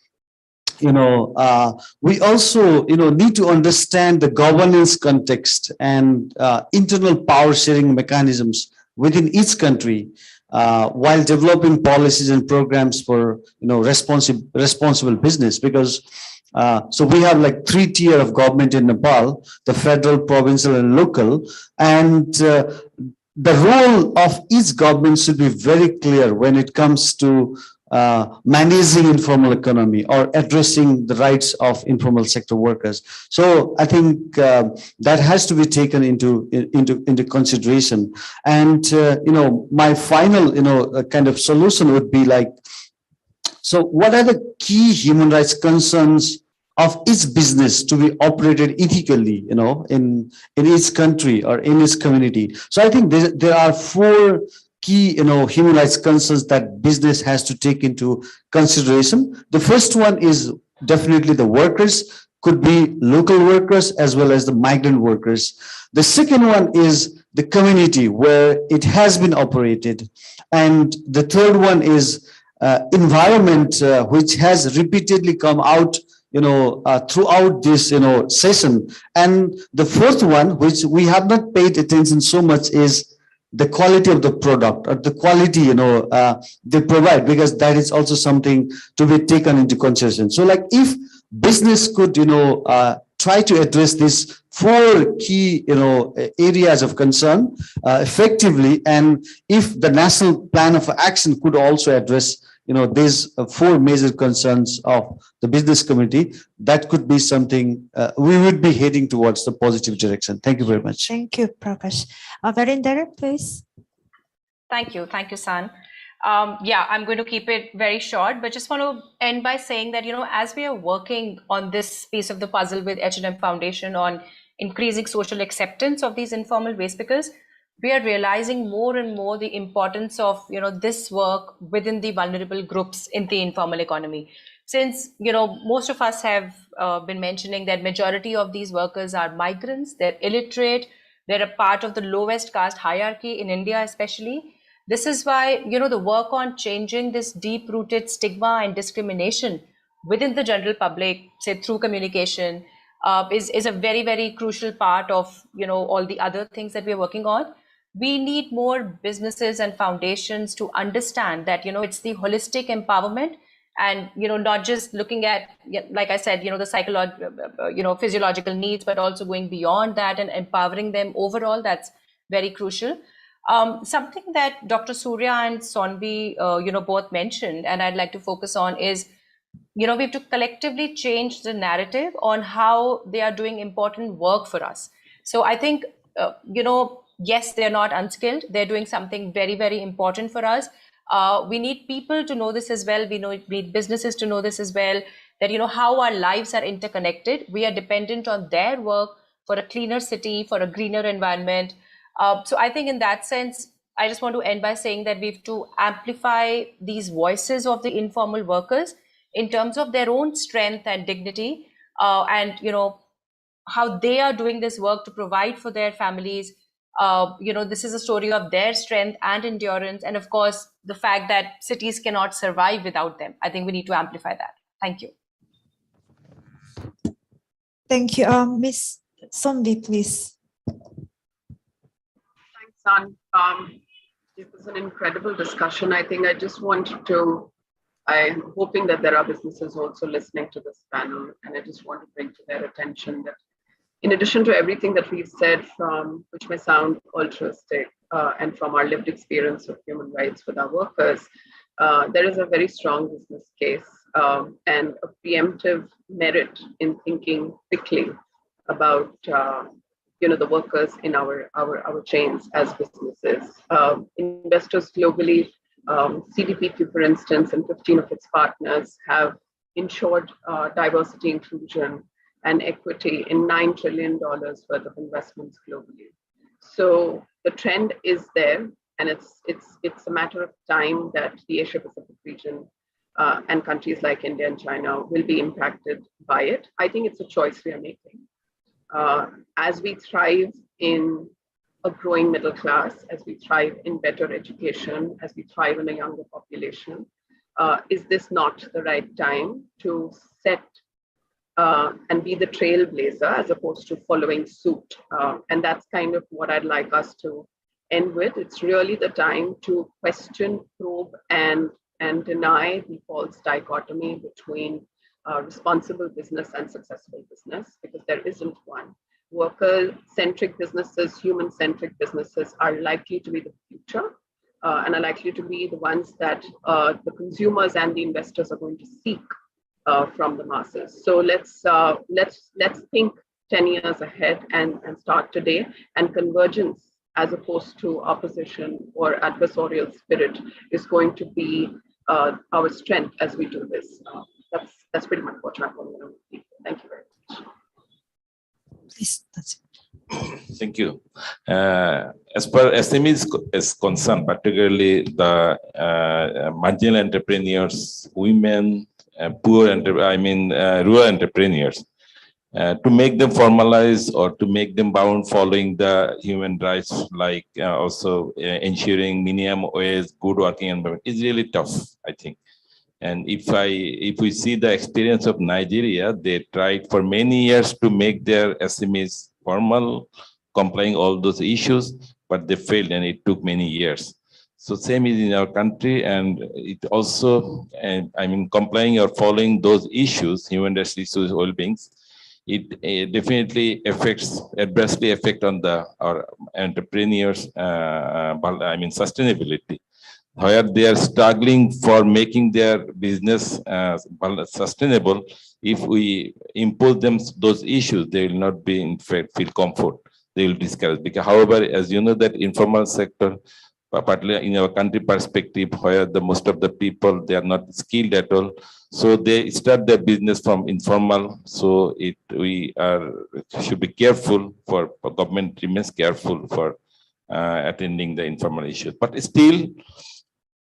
S5: we also, need to understand the governance context and internal power sharing mechanisms within each country, while developing policies and programs for, responsible business. Because so we have like 3 tier of government in Nepal: the federal, provincial, and local. And the role of each government should be very clear when it comes to managing informal economy or addressing the rights of informal sector workers. So I think that has to be taken into consideration. And my final kind of solution would be like, so what are the key human rights concerns of each business to be operated ethically, in each country or in each community? So I think there are 4 key, human rights concerns that business has to take into consideration. The first one is definitely the workers, could be local workers as well as the migrant workers. The second one is the community where it has been operated. And the third one is environment, which has repeatedly come out throughout this session. And the fourth one, which we have not paid attention so much, is the quality of the product, or the quality they provide, because that is also something to be taken into consideration. So like, if business could try to address these 4 key areas of concern effectively, and if the national plan of action could also address these 4 major concerns of the business community, that could be something we would be heading towards the positive direction. Thank you very much.
S3: Thank you, Prakash. Verinder, please.
S6: Thank you, San. Yeah, I'm going to keep it very short, but just want to end by saying that, as we are working on this piece of the puzzle with H&M Foundation on increasing social acceptance of these informal waste pickers, we are realizing more and more the importance of, this work within the vulnerable groups in the informal economy. Since, most of us have been mentioning that majority of these workers are migrants, they're illiterate, they're a part of the lowest caste hierarchy in India especially. This is why, the work on changing this deep-rooted stigma and discrimination within the general public, say through communication, is a very, very crucial part of, all the other things that we're working on. We need more businesses and foundations to understand that, it's the holistic empowerment and, not just looking at, like I said, the psychological, physiological needs, but also going beyond that and empowering them overall. That's very crucial. Something that Dr. Surya and Sonvi, both mentioned, and I'd like to focus on is, we have to collectively change the narrative on how they are doing important work for us. So I think, yes, they're not unskilled. They're doing something very, very important for us. We need people to know this as well. We need businesses to know this as well, that, how our lives are interconnected. We are dependent on their work for a cleaner city, for a greener environment. So I think in that sense, I just want to end by saying that we have to amplify these voices of the informal workers in terms of their own strength and dignity, and, how they are doing this work to provide for their families. This is a story of their strength and endurance. And of course, the fact that cities cannot survive without them. I think we need to amplify that. Thank you.
S3: Thank you. Ms. Sombi, please.
S7: Thanks, San. It was an incredible discussion. I think I just wanted to, I'm hoping that there are businesses also listening to this panel, and I just want to bring to their attention that in addition to everything that we've said, from which may sound altruistic, and from our lived experience of human rights with our workers, there is a very strong business case and a preemptive merit in thinking quickly about the workers in our chains as businesses. Investors globally, CDPQ, for instance, and 15 of its partners have ensured diversity, inclusion, and equity in $9 trillion worth of investments globally. So the trend is there, and it's a matter of time that the Asia Pacific region and countries like India and China will be impacted by it. I think it's a choice we are making. As we thrive in a growing middle class, as we thrive in better education, as we thrive in a younger population, is this not the right time to set and be the trailblazer as opposed to following suit? And that's kind of what I'd like us to end with. It's really the time to question, probe, and deny the false dichotomy between responsible business and successful business, because there isn't one. Worker-centric businesses, human-centric businesses are likely to be the future and are likely to be the ones that the consumers and the investors are going to seek from the masses. So let's think 10 years ahead and start today. And convergence, as opposed to opposition or adversarial spirit, is going to be our strength as we do this. That's pretty much what I'm going to do. Thank you very much.
S3: Please, that's it.
S8: Thank you. As far as SMEs is concerned, particularly the marginal entrepreneurs, women, rural entrepreneurs, to make them formalize or to make them bound following the human rights, like also ensuring minimum wage, good working environment, is really tough, I think. And if we see the experience of Nigeria, they tried for many years to make their SMEs formal, complying all those issues, but they failed, and it took many years. So same is in our country, and it also, complying or following those issues, human rights issues, well-beings, it definitely adversely affect on our entrepreneurs, sustainability. Where they are struggling for making their business sustainable, if we impose them those issues, they will not be, in fact, feel comfort. They will discourage. Because, however, as you know, that informal sector, particularly in our country perspective, where the most of the people, they are not skilled at all, so they start their business from informal. So we should be careful, for government remains careful for attending the informal issues. But still,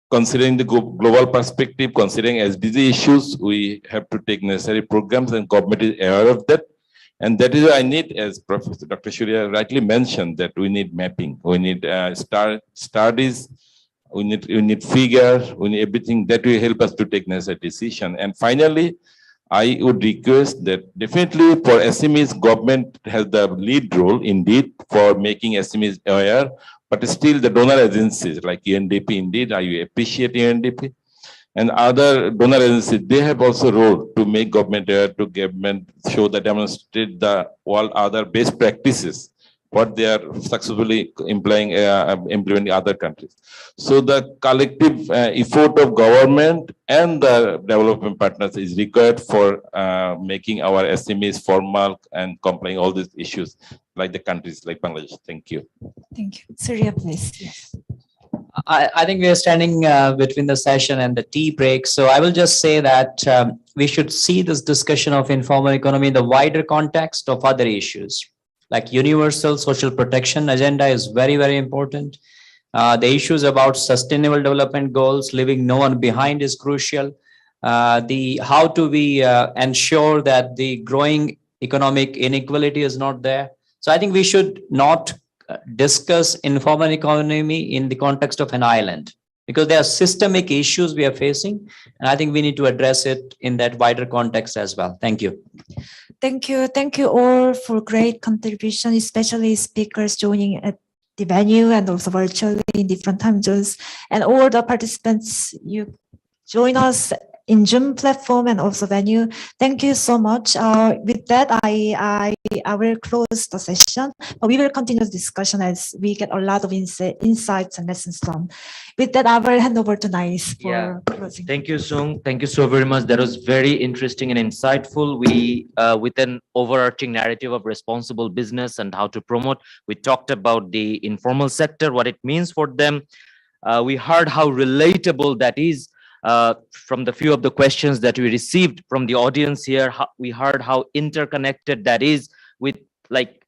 S8: considering the global perspective, considering SDG issues, we have to take necessary programs, and government is aware of that. And that is why I need, as Professor Dr. Surya rightly mentioned, that we need mapping, we need studies, we need figures, we need everything that will help us to take necessary decision. And finally, I would request that definitely for SMEs, government has the lead role indeed for making SMEs aware, but still the donor agencies like UNDP, indeed, I appreciate UNDP, and other donor agencies, they have also a role to make government aware, to government show that, demonstrate the all other best practices, what they are successfully implementing in other countries. So the collective effort of government and the development partners is required for making our SMEs formal and complying all these issues, like the countries like Bangladesh. Thank you.
S3: Thank you. Surya, please. Yes.
S9: I think we are standing between the session and the tea break. So I will just say that we should see this discussion of informal economy in the wider context of other issues. Like universal social protection agenda is very, very important. The issues about sustainable development goals, leaving no one behind, is crucial. How do we ensure that the growing economic inequality is not there? So I think we should not discuss informal economy in the context of an island, because there are systemic issues we are facing, and I think we need to address it in that wider context as well. Thank you.
S3: Thank you all for great contribution, especially speakers joining at the venue and also virtually in different time zones, and all the participants you join us in Zoom platform and also venue. Thank you so much. With that, I will close the session, but we will continue the discussion as we get a lot of insights and lessons learned. With that, I will hand over to Nice for closing.
S1: Thank you, Sung. Thank you so very much. That was very interesting and insightful. We, with an overarching narrative of responsible business and how to promote, we talked about the informal sector, what it means for them. We heard how relatable that is. From the few of the questions that we received from the audience here, we heard how interconnected that is with like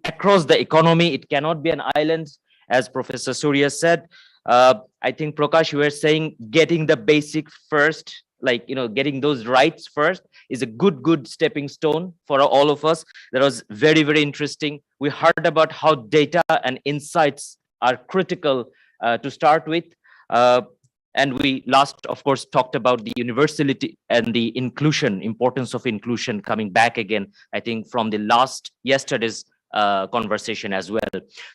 S1: across the economy. It cannot be an island, as Professor Surya said. I think Prakash, you were saying getting the basic first, like, getting those rights first is a good stepping stone for all of us. That was very, very interesting. We heard about how data and insights are critical to start with. And we last, of course, talked about the universality and the inclusion, importance of inclusion coming back again, I think from the yesterday's conversation as well.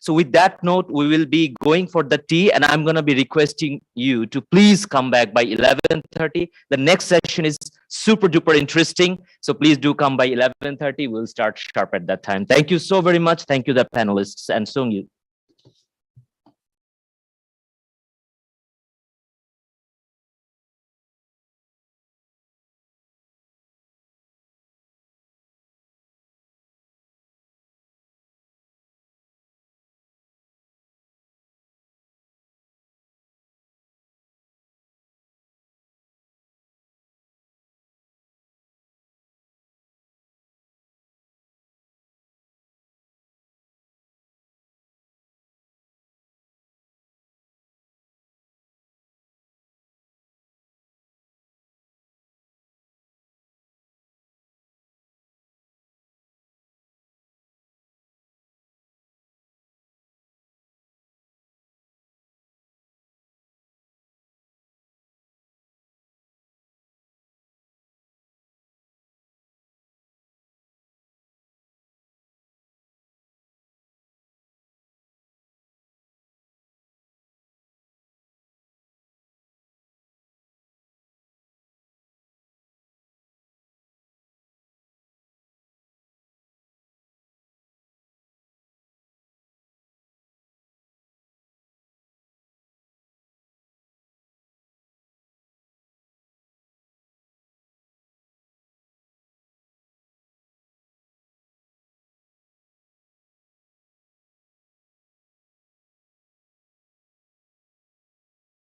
S1: So with that note, we will be going for the tea, and I'm going to be requesting you to please come back by 11:30. The next session is super duper interesting. So please do come by 11:30. We'll start sharp at that time. Thank you so very much. Thank you, the panelists, and Sung.